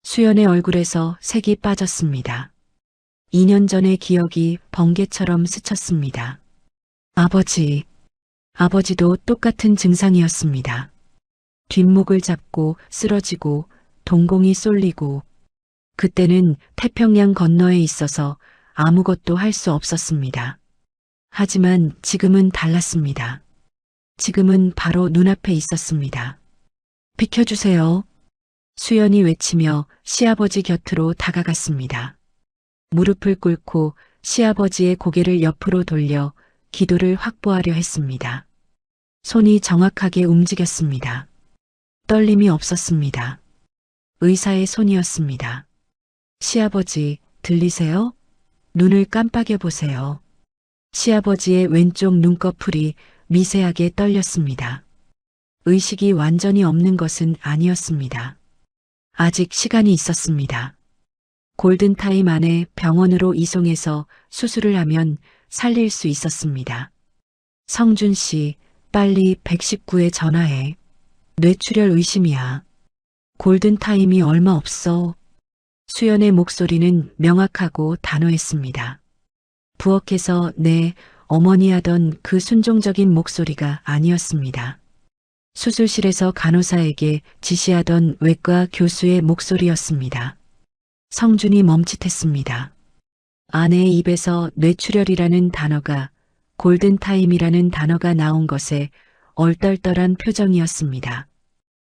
수연의 얼굴에서 색이 빠졌습니다. 2년 전의 기억이 번개처럼 스쳤습니다. 아버지. 아버지도 똑같은 증상이었습니다. 뒷목을 잡고 쓰러지고 동공이 쏠리고 그때는 태평양 건너에 있어서 아무것도 할 수 없었습니다. 하지만 지금은 달랐습니다. 지금은 바로 눈앞에 있었습니다. 비켜주세요. 수연이 외치며 시아버지 곁으로 다가갔습니다. 무릎을 꿇고 시아버지의 고개를 옆으로 돌려 기도를 확보하려 했습니다. 손이 정확하게 움직였습니다. 떨림이 없었습니다. 의사의 손이었습니다. 시아버지, 들리세요? 눈을 깜빡여 보세요. 시아버지의 왼쪽 눈꺼풀이 미세하게 떨렸습니다. 의식이 완전히 없는 것은 아니었습니다. 아직 시간이 있었습니다. 골든타임 안에 병원으로 이송해서 수술을 하면 살릴 수 있었습니다. 성준 씨, 빨리 119에 전화해. 뇌출혈 의심이야. 골든타임이 얼마 없어. 수연의 목소리는 명확하고 단호했습니다. 부엌에서 네, 어머니 하던 그 순종적인 목소리가 아니었습니다. 수술실에서 간호사에게 지시하던 외과 교수의 목소리였습니다. 성준이 멈칫했습니다. 아내의 입에서 뇌출혈이라는 단어가, 골든타임이라는 단어가 나온 것에 얼떨떨한 표정이었습니다.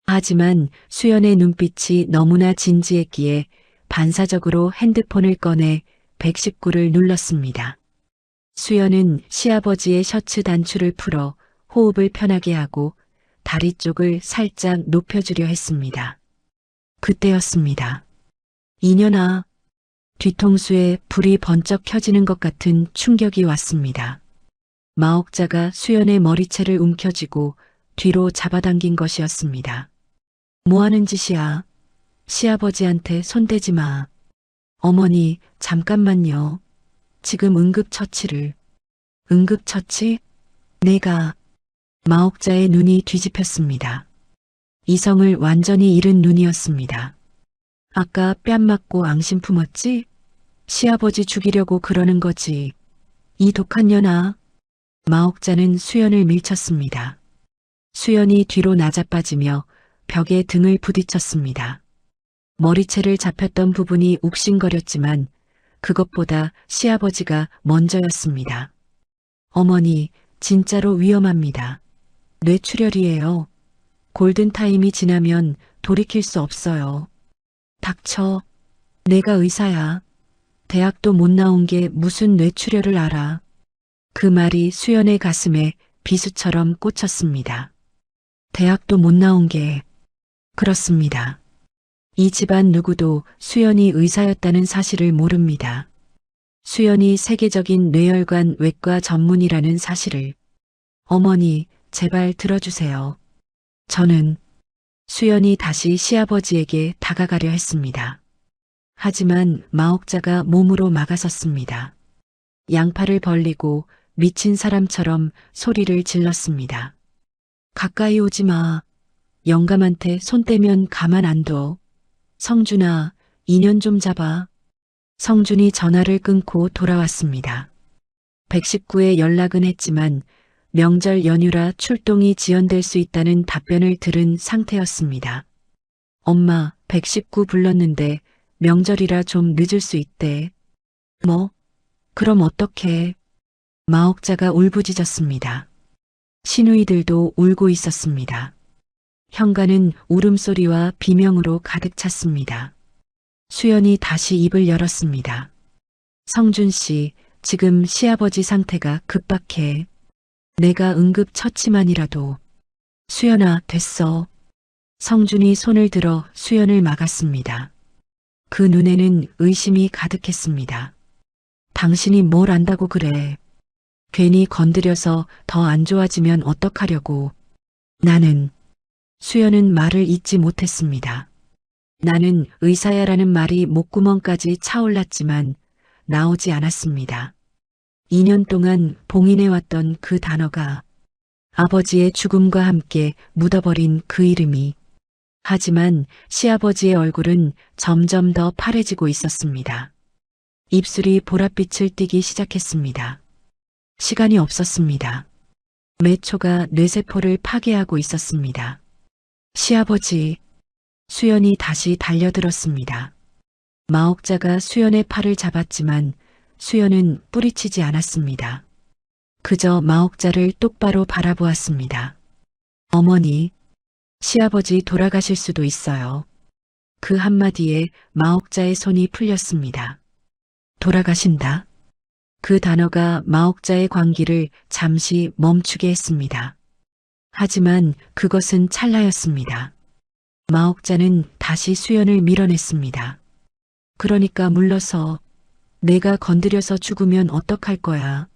하지만 수연의 눈빛이 너무나 진지했기에 반사적으로 핸드폰을 꺼내 119를 눌렀습니다. 수연은 시아버지의 셔츠 단추를 풀어 호흡을 편하게 하고 다리 쪽을 살짝 높여주려 했습니다. 그때였습니다. 이년아, 뒤통수에 불이 번쩍 켜지는 것 같은 충격이 왔습니다. 마옥자가 수연의 머리채를 움켜쥐고 뒤로 잡아당긴 것이었습니다. 뭐 하는 짓이야? 시아버지한테 손대지 마. 어머니, 잠깐만요. 지금 응급처치를. 응급처치? 내가. 마옥자의 눈이 뒤집혔습니다. 이성을 완전히 잃은 눈이었습니다. 아까 뺨 맞고 앙심 품었지? 시아버지 죽이려고 그러는 거지. 이 독한 년아. 마옥자는 수연을 밀쳤습니다. 수연이 뒤로 나자빠지며 벽에 등을 부딪혔습니다. 머리채를 잡혔던 부분이 욱신거렸지만 그것보다 시아버지가 먼저였습니다. 어머니, 진짜로 위험합니다. 뇌출혈이에요. 골든타임이 지나면 돌이킬 수 없어요. 닥쳐. 내가 의사야. 대학도 못 나온 게 무슨 뇌출혈을 알아. 그 말이 수연의 가슴에 비수처럼 꽂혔습니다. 대학도 못 나온 게. 그렇습니다. 이 집안 누구도 수연이 의사였다는 사실을 모릅니다. 수연이 세계적인 뇌혈관 외과 전문이라는 사실을. 어머니, 제발 들어주세요. 저는 수연이 다시 시아버지에게 다가가려 했습니다. 하지만 마옥자가 몸으로 막아섰습니다. 양팔을 벌리고 미친 사람처럼 소리를 질렀습니다. 가까이 오지 마. 영감한테 손 떼면 가만 안 둬. 성준아, 인연 좀 잡아. 성준이 전화를 끊고 돌아왔습니다. 119에 연락은 했지만 명절 연휴라 출동이 지연될 수 있다는 답변을 들은 상태였습니다. 엄마, 119 불렀는데 명절이라 좀 늦을 수 있대. 뭐? 그럼 어떡해? 마옥자가 울부짖었습니다. 시누이들도 울고 있었습니다. 현관은 울음소리와 비명으로 가득 찼습니다. 수연이 다시 입을 열었습니다. 성준 씨, 지금 시아버지 상태가 급박해. 내가 응급 처치만이라도. 수연아, 됐어. 성준이 손을 들어 수연을 막았습니다. 그 눈에는 의심이 가득했습니다. 당신이 뭘 안다고 그래. 괜히 건드려서 더 안 좋아지면 어떡하려고. 나는. 수연은 말을 잇지 못했습니다. 나는 의사야라는 말이 목구멍까지 차올랐지만 나오지 않았습니다. 2년 동안 봉인해왔던 그 단어가, 아버지의 죽음과 함께 묻어버린 그 이름이. 하지만 시아버지의 얼굴은 점점 더 파래지고 있었습니다. 입술이 보랏빛을 띠기 시작했습니다. 시간이 없었습니다. 매초가 뇌세포를 파괴하고 있었습니다. 시아버지. 수연이 다시 달려들었습니다. 마옥자가 수연의 팔을 잡았지만 수연은 뿌리치지 않았습니다. 그저 마옥자를 똑바로 바라보았습니다. 어머니, 시아버지 돌아가실 수도 있어요. 그 한마디에 마옥자의 손이 풀렸습니다. 돌아가신다. 그 단어가 마옥자의 광기를 잠시 멈추게 했습니다. 하지만 그것은 찰나였습니다. 마옥자는 다시 수연을 밀어냈습니다. 그러니까 물러서. 내가 건드려서 죽으면 어떡할 거야.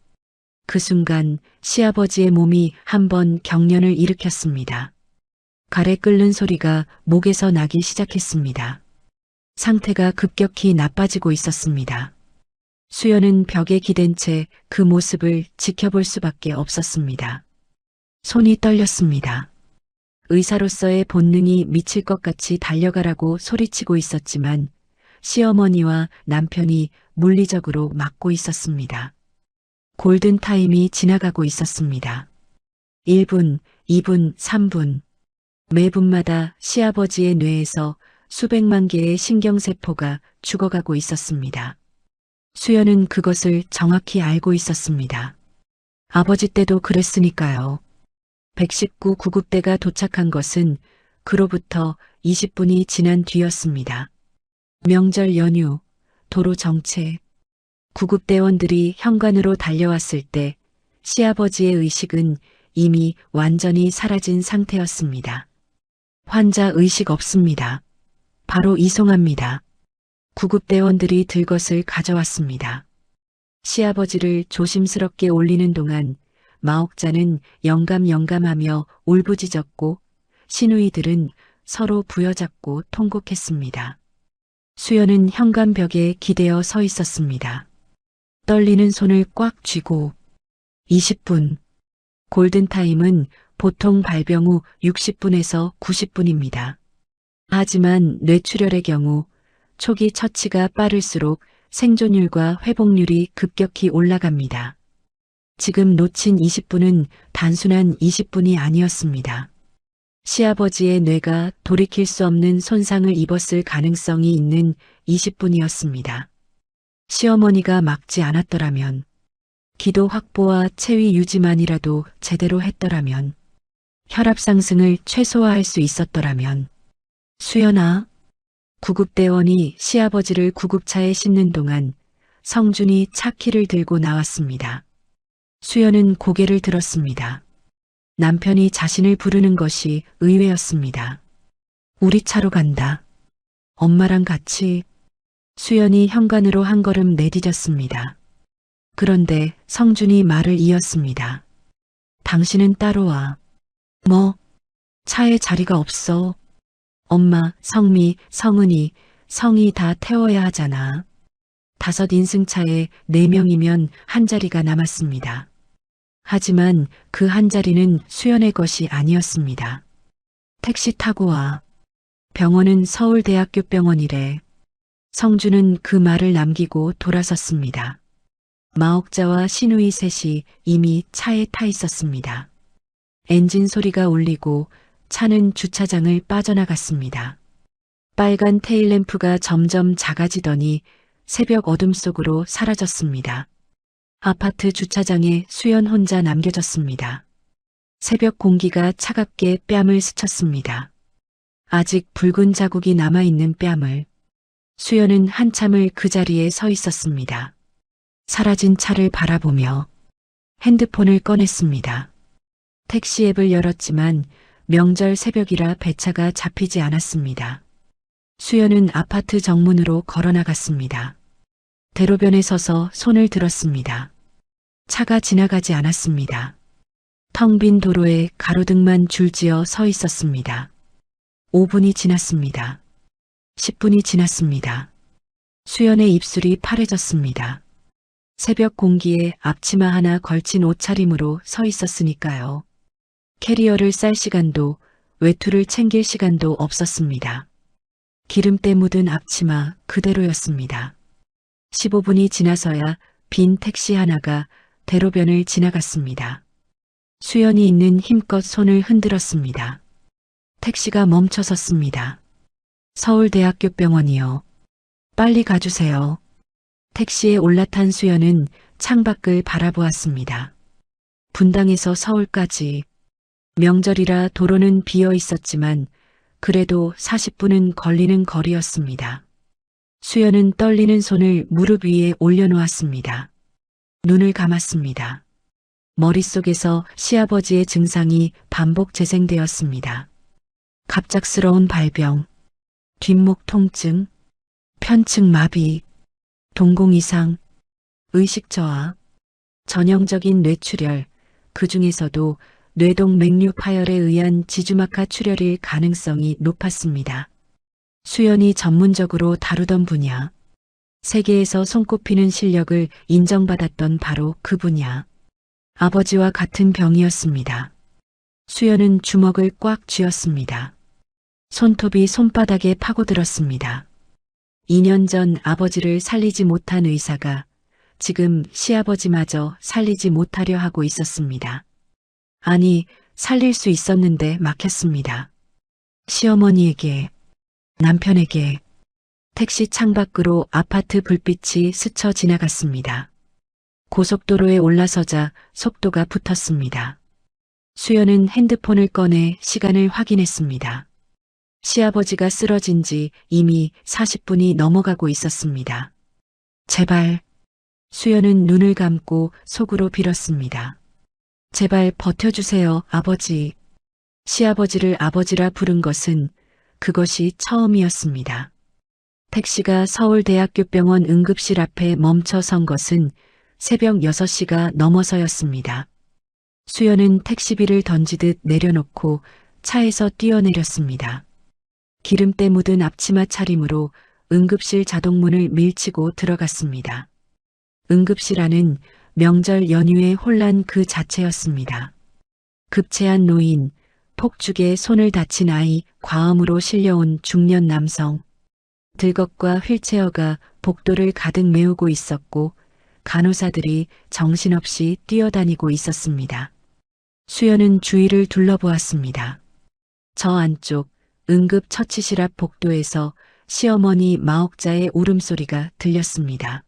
그 순간 시아버지의 몸이 한번 경련을 일으켰습니다. 가래 끓는 소리가 목에서 나기 시작했습니다. 상태가 급격히 나빠지고 있었습니다. 수연은 벽에 기댄 채 그 모습을 지켜볼 수밖에 없었습니다. 손이 떨렸습니다. 의사로서의 본능이 미칠 것 같이 달려가라고 소리치고 있었지만 시어머니와 남편이 물리적으로 막고 있었습니다. 골든타임이 지나가고 있었습니다. 1분, 2분, 3분. 매 분마다 시아버지의 뇌에서 수백만 개의 신경세포가 죽어가고 있었습니다. 수연은 그것을 정확히 알고 있었습니다. 아버지 때도 그랬으니까요. 119 구급대가 도착한 것은 그로부터 20분이 지난 뒤였습니다. 명절 연휴, 도로 정체, 구급대원들이 현관으로 달려왔을 때 시아버지의 의식은 이미 완전히 사라진 상태였습니다. 환자 의식 없습니다. 바로 이송합니다. 구급대원들이 들것을 가져왔습니다. 시아버지를 조심스럽게 올리는 동안 마옥자는 영감영감하며 울부짖었고 시누이들은 서로 부여잡고 통곡했습니다. 수연은 현관벽에 기대어 서 있었습니다. 떨리는 손을 꽉 쥐고 20분. 골든타임은 보통 발병 후 60분에서 90분입니다. 하지만 뇌출혈의 경우 초기 처치가 빠를수록 생존율과 회복률이 급격히 올라갑니다. 지금 놓친 20분은 단순한 20분이 아니었습니다. 시아버지의 뇌가 돌이킬 수 없는 손상을 입었을 가능성이 있는 20분이었습니다. 시어머니가 막지 않았더라면, 기도 확보와 체위 유지만이라도 제대로 했더라면, 혈압 상승을 최소화할 수 있었더라면, 수연아, 구급대원이 시아버지를 구급차에 싣는 동안 성준이 차키를 들고 나왔습니다. 수연은 고개를 들었습니다. 남편이 자신을 부르는 것이 의외였습니다. 우리 차로 간다. 엄마랑 같이. 수연이 현관으로 한 걸음 내디뎠습니다. 그런데 성준이 말을 이었습니다. 당신은 따로 와. 뭐? 차에 자리가 없어. 엄마, 성미, 성은이, 성이 다 태워야 하잖아. 5 인승차에 4명이면 한 자리가 남았습니다. 하지만 그 한 자리는 수연의 것이 아니었습니다. 택시 타고 와. 병원은 서울대학교 병원이래. 성준은 그 말을 남기고 돌아섰습니다. 마옥자와 시누이 셋이 이미 차에 타 있었습니다. 엔진 소리가 울리고 차는 주차장을 빠져나갔습니다. 빨간 테일램프가 점점 작아지더니 새벽 어둠 속으로 사라졌습니다. 아파트 주차장에 수연 혼자 남겨졌습니다. 새벽 공기가 차갑게 뺨을 스쳤습니다. 아직 붉은 자국이 남아있는 뺨을. 수연은 한참을 그 자리에 서 있었습니다. 사라진 차를 바라보며 핸드폰을 꺼냈습니다. 택시 앱을 열었지만 명절 새벽이라 배차가 잡히지 않았습니다. 수연은 아파트 정문으로 걸어나갔습니다. 대로변에 서서 손을 들었습니다. 차가 지나가지 않았습니다. 텅 빈 도로에 가로등만 줄지어 서 있었습니다. 5분이 지났습니다. 10분이 지났습니다. 수연의 입술이 파래졌습니다. 새벽 공기에 앞치마 하나 걸친 옷차림으로 서 있었으니까요. 캐리어를 쌀 시간도 외투를 챙길 시간도 없었습니다. 기름때 묻은 앞치마 그대로였습니다. 15분이 지나서야 빈 택시 하나가 대로변을 지나갔습니다. 수연이 있는 힘껏 손을 흔들었습니다. 택시가 멈춰 섰습니다. 서울대학교 병원이요. 빨리 가주세요. 택시에 올라탄 수연은 창밖을 바라보았습니다. 분당에서 서울까지. 명절이라 도로는 비어 있었지만 그래도 40분은 걸리는 거리였습니다. 수연은 떨리는 손을 무릎 위에 올려놓았습니다. 눈을 감았습니다. 머릿속에서 시아버지의 증상이 반복 재생되었습니다. 갑작스러운 발병, 뒷목 통증, 편측 마비, 동공 이상, 의식 저하, 전형적인 뇌출혈, 그 중에서도 뇌동 맥류 파열에 의한 지주막하 출혈일 가능성이 높았습니다. 수연이 전문적으로 다루던 분야. 세계에서 손꼽히는 실력을 인정받았던 바로 그 분야. 아버지와 같은 병이었습니다. 수연은 주먹을 꽉 쥐었습니다. 손톱이 손바닥에 파고들었습니다. 2년 전 아버지를 살리지 못한 의사가 지금 시아버지마저 살리지 못하려 하고 있었습니다. 아니, 살릴 수 있었는데 막혔습니다. 시어머니에게, 남편에게, 택시 창밖으로 아파트 불빛이 스쳐 지나갔습니다. 고속도로에 올라서자 속도가 붙었습니다. 수연은 핸드폰을 꺼내 시간을 확인했습니다. 시아버지가 쓰러진 지 이미 40분이 넘어가고 있었습니다. 제발. 수연은 눈을 감고 속으로 빌었습니다. 제발 버텨주세요, 아버지. 시아버지를 아버지라 부른 것은 그것이 처음이었습니다. 택시가 서울대학교병원 응급실 앞에 멈춰 선 것은 새벽 6시가 넘어서였습니다. 수연은 택시비를 던지듯 내려놓고 차에서 뛰어내렸습니다. 기름때 묻은 앞치마 차림으로 응급실 자동문을 밀치고 들어갔습니다. 응급실 안은 명절 연휴의 혼란 그 자체였습니다. 급체한 노인, 폭죽에 손을 다친 아이, 과음으로 실려온 중년 남성, 들것과 휠체어가 복도를 가득 메우고 있었고 간호사들이 정신없이 뛰어다니고 있었습니다. 수연은 주위를 둘러보았습니다. 저 안쪽 응급 처치실 앞 복도에서 시어머니 마옥자의 울음소리가 들렸습니다.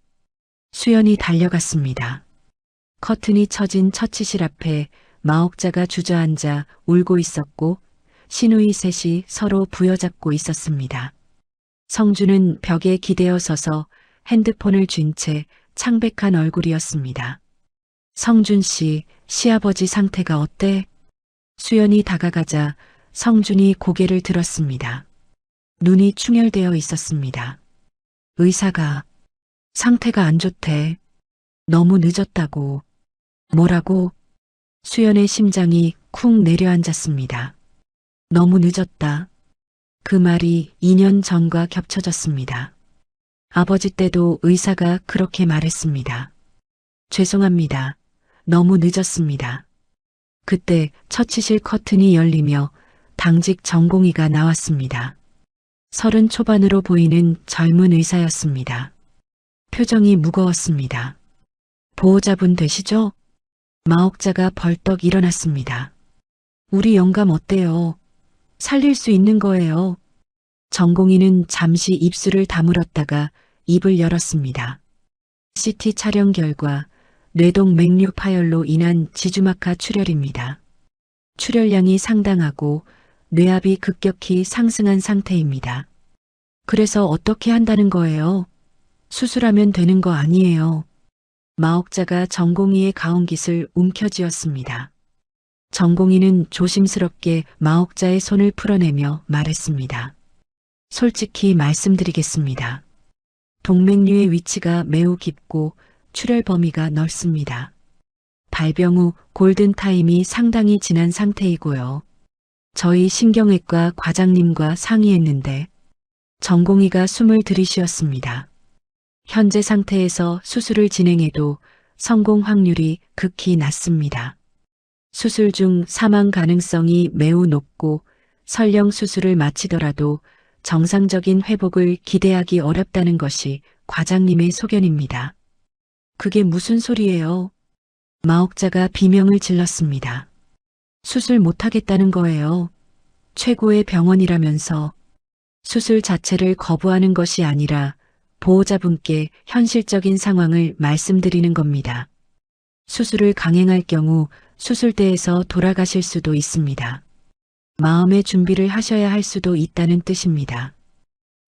수연이 달려갔습니다. 커튼이 쳐진 처치실 앞에 마옥자가 주저앉아 울고 있었고 시누이 셋이 서로 부여잡고 있었습니다. 성주는 벽에 기대어 서서 핸드폰을 쥔 채 창백한 얼굴이었습니다. 성준 씨, 시아버지 상태가 어때? 수연이 다가가자 성준이 고개를 들었습니다. 눈이 충혈되어 있었습니다. 의사가 상태가 안 좋대. 너무 늦었다고. 뭐라고? 수연의 심장이 쿵 내려앉았습니다. 너무 늦었다. 그 말이 2년 전과 겹쳐졌습니다. 아버지 때도 의사가 그렇게 말했습니다. 죄송합니다. 너무 늦었습니다. 그때 처치실 커튼이 열리며 당직 전공의가 나왔습니다. 30 초반으로 보이는 젊은 의사였습니다. 표정이 무거웠습니다. 보호자분 되시죠? 마옥자가 벌떡 일어났습니다. 우리 영감 어때요? 살릴 수 있는 거예요. 전공의는 잠시 입술을 다물었다가 입을 열었습니다. CT 촬영 결과 뇌동 맥류 파열로 인한 지주막하 출혈입니다. 출혈량이 상당하고 뇌압이 급격히 상승한 상태입니다. 그래서 어떻게 한다는 거예요? 수술하면 되는 거 아니에요. 마옥자가 전공의의 가온깃을 움켜쥐었습니다. 전공의는 조심스럽게 마옥자의 손을 풀어내며 말했습니다. 솔직히 말씀드리겠습니다. 동맥류의 위치가 매우 깊고 출혈 범위가 넓습니다. 발병 후 골든타임이 상당히 지난 상태이고요. 저희 신경외과 과장님과 상의했는데 전공의가 숨을 들이쉬었습니다. 현재 상태에서 수술을 진행해도 성공 확률이 극히 낮습니다. 수술 중 사망 가능성이 매우 높고 설령 수술을 마치더라도 정상적인 회복을 기대하기 어렵다는 것이 과장님의 소견입니다. 그게 무슨 소리예요? 마옥자가 비명을 질렀습니다. 수술 못하겠다는 거예요. 최고의 병원이라면서 수술 자체를 거부하는 것이 아니라 보호자분께 현실적인 상황을 말씀드리는 겁니다. 수술을 강행할 경우 수술대에서 돌아가실 수도 있습니다. 마음의 준비를 하셔야 할 수도 있다는 뜻입니다.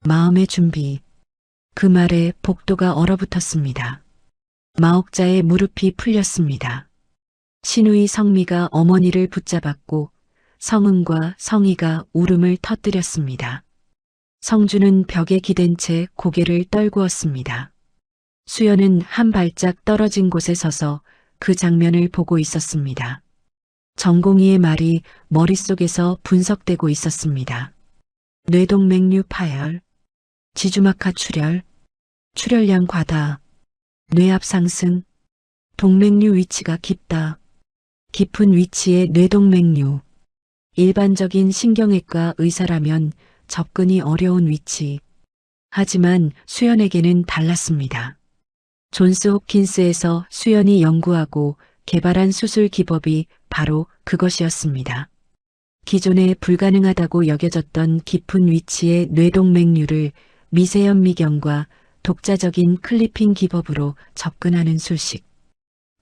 마음의 준비. 그 말에 복도가 얼어붙었습니다. 마옥자의 무릎이 풀렸습니다. 시누이 성미가 어머니를 붙잡았고 성은과 성희가 울음을 터뜨렸습니다. 성주는 벽에 기댄 채 고개를 떨구었습니다. 수연은 한 발짝 떨어진 곳에 서서 그 장면을 보고 있었습니다. 전공의의 말이 머릿속에서 분석되고 있었습니다. 뇌동맥류 파열, 지주막하 출혈, 출혈량 과다, 뇌압 상승, 동맥류 위치가 깊다. 깊은 위치의 뇌동맥류. 일반적인 신경외과 의사라면 접근이 어려운 위치. 하지만 수연에게는 달랐습니다. 존스 홉킨스에서 수연이 연구하고 개발한 수술 기법이 바로 그것이었습니다. 기존에 불가능하다고 여겨졌던 깊은 위치의 뇌동맥류를 미세연 미경과 독자적인 클리핑 기법으로 접근하는 술식.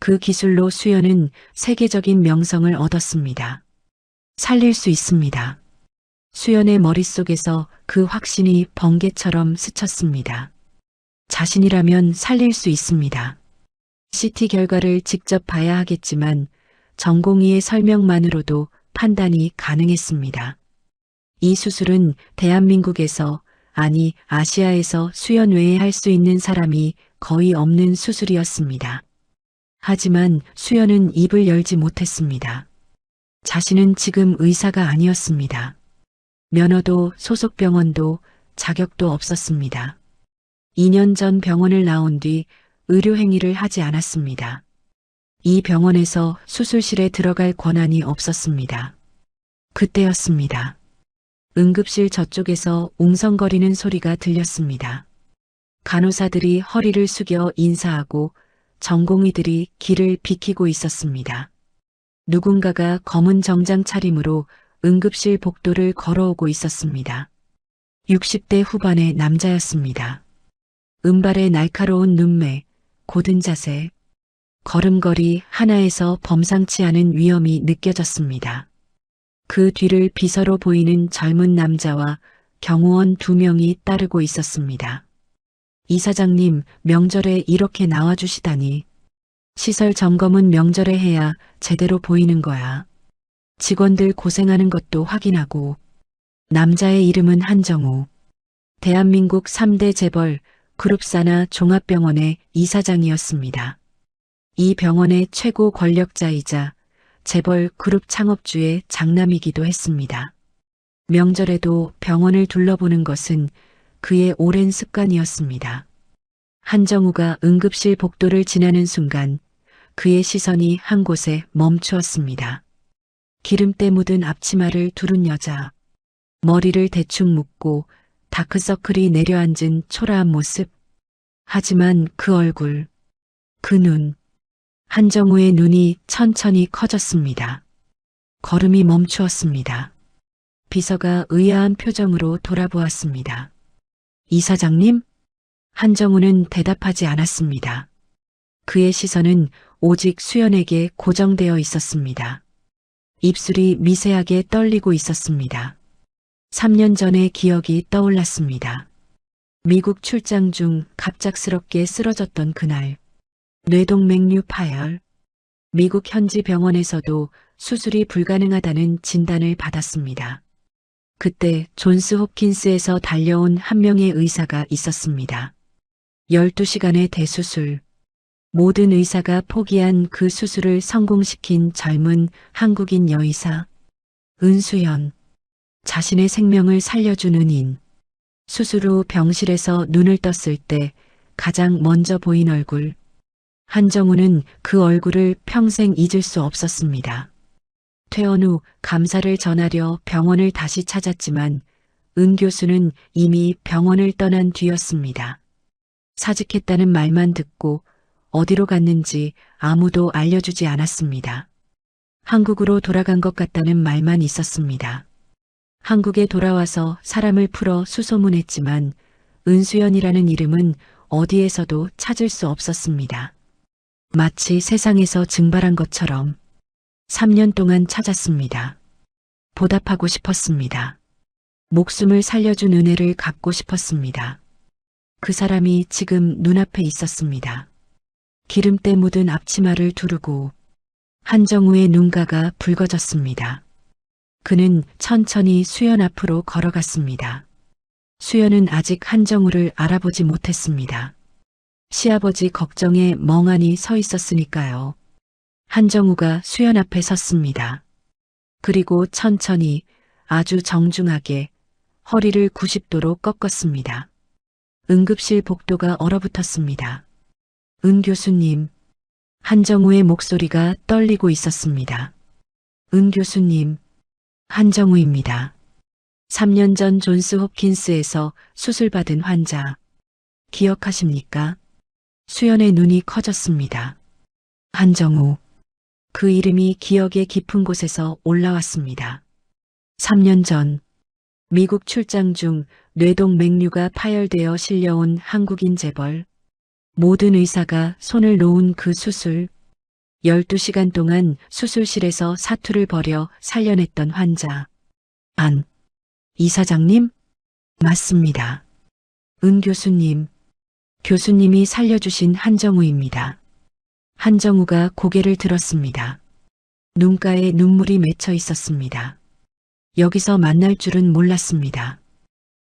그 기술로 수연은 세계적인 명성을 얻었습니다. 살릴 수 있습니다. 수연의 머릿속에서 그 확신이 번개처럼 스쳤습니다. 자신이라면 살릴 수 있습니다. CT 결과를 직접 봐야 하겠지만 전공의의 설명만으로도 판단이 가능했습니다. 이 수술은 대한민국에서, 아니 아시아에서 수연 외에 할 수 있는 사람이 거의 없는 수술이었습니다. 하지만 수연은 입을 열지 못했습니다. 자신은 지금 의사가 아니었습니다. 면허도 소속 병원도 자격도 없었습니다. 2년 전 병원을 나온 뒤 의료행위를 하지 않았습니다. 이 병원에서 수술실에 들어갈 권한이 없었습니다. 그때였습니다. 응급실 저쪽에서 웅성거리는 소리가 들렸습니다. 간호사들이 허리를 숙여 인사하고 전공의들이 길을 비키고 있었습니다. 누군가가 검은 정장 차림으로 응급실 복도를 걸어오고 있었습니다. 60대 후반의 남자였습니다. 은발의 날카로운 눈매, 고든 자세, 걸음걸이 하나에서 범상치 않은 위험이 느껴졌습니다. 그 뒤를 비서로 보이는 젊은 남자와 경호원 2명이 따르고 있었습니다. 이사장님, 명절에 이렇게 나와주시다니. 시설 점검은 명절에 해야 제대로 보이는 거야. 직원들 고생하는 것도 확인하고. 남자의 이름은 한정우. 대한민국 3대 재벌 그룹사나 종합병원의 이사장이었습니다. 이 병원의 최고 권력자이자 재벌 그룹 창업주의 장남이기도 했습니다. 명절에도 병원을 둘러보는 것은 그의 오랜 습관이었습니다. 한정우가 응급실 복도를 지나는 순간 그의 시선이 한 곳에 멈추었습니다. 기름때 묻은 앞치마를 두른 여자, 머리를 대충 묶고 다크서클이 내려앉은 초라한 모습. 하지만 그 얼굴, 그 눈, 한정우의 눈이 천천히 커졌습니다. 걸음이 멈추었습니다. 비서가 의아한 표정으로 돌아보았습니다. 이사장님? 한정우는 대답하지 않았습니다. 그의 시선은 오직 수연에게 고정되어 있었습니다. 입술이 미세하게 떨리고 있었습니다. 3년 전의 기억이 떠올랐습니다. 미국 출장 중 갑작스럽게 쓰러졌던 그날. 뇌동맥류 파열. 미국 현지 병원에서도 수술이 불가능하다는 진단을 받았습니다. 그때 존스 홉킨스에서 달려온 한 명의 의사가 있었습니다. 12시간의 대수술. 모든 의사가 포기한 그 수술을 성공시킨 젊은 한국인 여의사. 은수연. 자신의 생명을 살려준 은인. 수술 후 병실에서 눈을 떴을 때 가장 먼저 보인 얼굴. 한정우는 그 얼굴을 평생 잊을 수 없었습니다. 퇴원 후 감사를 전하려 병원을 다시 찾았지만 은 교수는 이미 병원을 떠난 뒤였습니다. 사직했다는 말만 듣고 어디로 갔는지 아무도 알려주지 않았습니다. 한국으로 돌아간 것 같다는 말만 있었습니다. 한국에 돌아와서 사람을 풀어 수소문했지만 은수연이라는 이름은 어디에서도 찾을 수 없었습니다. 마치 세상에서 증발한 것처럼 3년 동안 찾았습니다. 보답하고 싶었습니다. 목숨을 살려준 은혜를 갚고 싶었습니다. 그 사람이 지금 눈앞에 있었습니다. 기름때 묻은 앞치마를 두르고 한정우의 눈가가 붉어졌습니다. 그는 천천히 수연 앞으로 걸어갔습니다. 수연은 아직 한정우를 알아보지 못했습니다. 시아버지 걱정에 멍하니 서 있었으니까요. 한정우가 수연 앞에 섰습니다. 그리고 천천히 아주 정중하게 허리를 90도로 꺾었습니다. 응급실 복도가 얼어붙었습니다. 은 교수님. 한정우의 목소리가 떨리고 있었습니다. 은 교수님. 한정우입니다. 3년 전 존스 홉킨스에서 수술받은 환자. 기억하십니까? 수연의 눈이 커졌습니다. 한정우. 그 이름이 기억의 깊은 곳에서 올라왔습니다. 3년 전 미국 출장 중 뇌동 맥류가 파열되어 실려온 한국인 재벌. 모든 의사가 손을 놓은 그 수술. 12시간 동안 수술실에서 사투를 벌여 살려냈던 환자. 안 이사장님? 맞습니다. 은 교수님. 교수님이 살려주신 한정우입니다. 한정우가 고개를 들었습니다. 눈가에 눈물이 맺혀 있었습니다. 여기서 만날 줄은 몰랐습니다.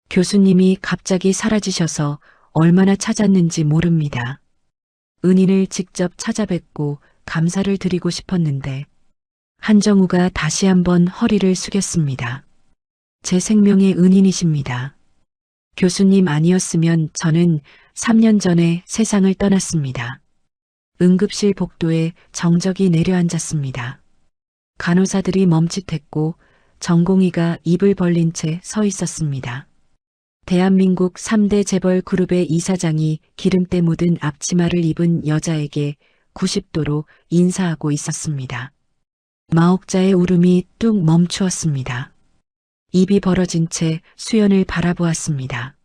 교수님이 갑자기 사라지셔서 얼마나 찾았는지 모릅니다. 은인을 직접 찾아뵙고 감사를 드리고 싶었는데 한정우가 다시 한번 허리를 숙였습니다. 제 생명의 은인이십니다. 교수님 아니었으면 저는 3년 전에 세상을 떠났습니다. 응급실 복도에 정적이 내려앉았습니다. 간호사들이 멈칫했고 전공의가 입을 벌린 채 서 있었습니다. 대한민국 3대 재벌 그룹의 이사장이 기름때 묻은 앞치마를 입은 여자에게 90도로 인사하고 있었습니다. 마옥자의 울음이 뚝 멈추었습니다. 입이 벌어진 채 수연을 바라보았습니다.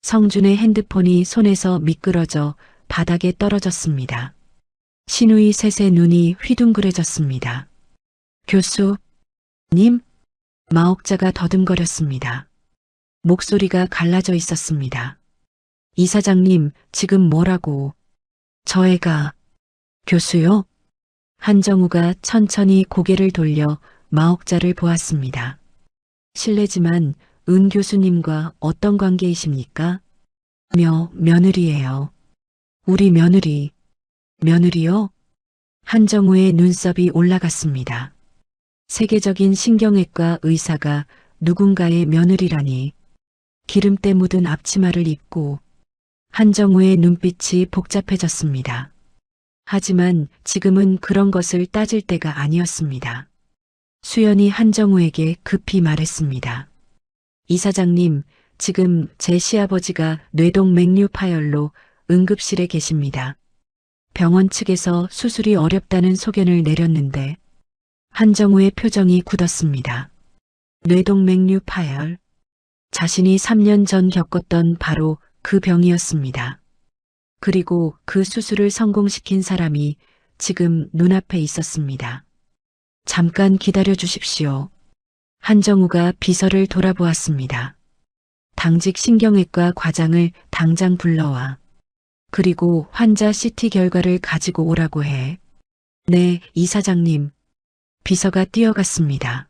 성준의 핸드폰이 손에서 미끄러져 바닥에 떨어졌습니다. 신우이 셋의 눈이 휘둥그레졌습니다. 교수님? 마옥자가 더듬거렸습니다. 목소리가 갈라져 있었습니다. 이사장님, 지금 뭐라고? 저 애가 교수요? 한정우가 천천히 고개를 돌려 마옥자를 보았습니다. 실례지만 은 교수님과 어떤 관계이십니까? 며느리예요. 우리 며느리. 며느리요? 한정우의 눈썹이 올라갔습니다. 세계적인 신경외과 의사가 누군가의 며느리라니. 기름때 묻은 앞치마를 입고 한정우의 눈빛이 복잡해졌습니다. 하지만 지금은 그런 것을 따질 때가 아니었습니다. 수연이 한정우에게 급히 말했습니다. 이사장님, 지금 제 시아버지가 뇌동 맥류 파열로 응급실에 계십니다. 병원 측에서 수술이 어렵다는 소견을 내렸는데 한정우의 표정이 굳었습니다. 뇌동 맥류 파열. 자신이 3년 전 겪었던 바로 그 병이었습니다. 그리고 그 수술을 성공시킨 사람이 지금 눈앞에 있었습니다. 잠깐 기다려 주십시오. 한정우가 비서를 돌아보았습니다. 당직 신경외과 과장을 당장 불러와. 그리고 환자 CT 결과를 가지고 오라고 해. 네, 이사장님. 비서가 뛰어갔습니다.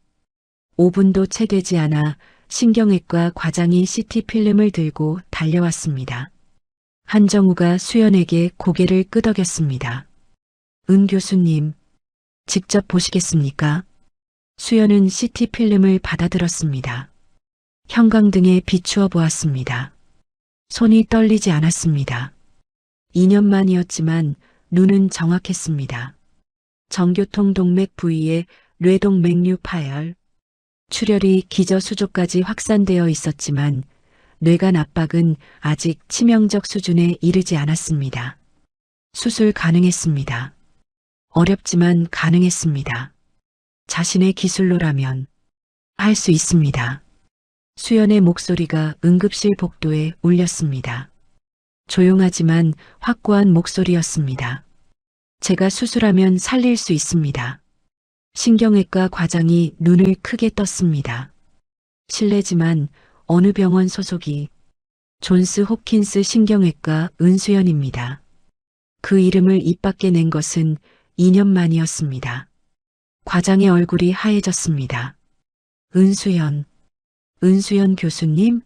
5분도 채 되지 않아 신경외과 과장이 CT 필름을 들고 달려왔습니다. 한정우가 수연에게 고개를 끄덕였습니다. 은 교수님, 직접 보시겠습니까? 수연은 CT 필름을 받아들었습니다. 형광등에 비추어 보았습니다. 손이 떨리지 않았습니다. 2년 만이었지만 눈은 정확했습니다. 정교통 동맥 부위에 뇌동 맥류 파열, 출혈이 기저수조까지 확산되어 있었지만 뇌간 압박은 아직 치명적 수준에 이르지 않았습니다. 수술 가능했습니다. 어렵지만 가능했습니다. 자신의 기술로라면 할 수 있습니다. 수연의 목소리가 응급실 복도에 울렸습니다. 조용하지만 확고한 목소리였습니다. 제가 수술하면 살릴 수 있습니다. 신경외과 과장이 눈을 크게 떴습니다. 실례지만 어느 병원 소속이? 존스 홉킨스 신경외과 은수연입니다. 그 이름을 입 밖에 낸 것은 2년 만이었습니다. 과장의 얼굴이 하얘졌습니다. 은수연 교수님?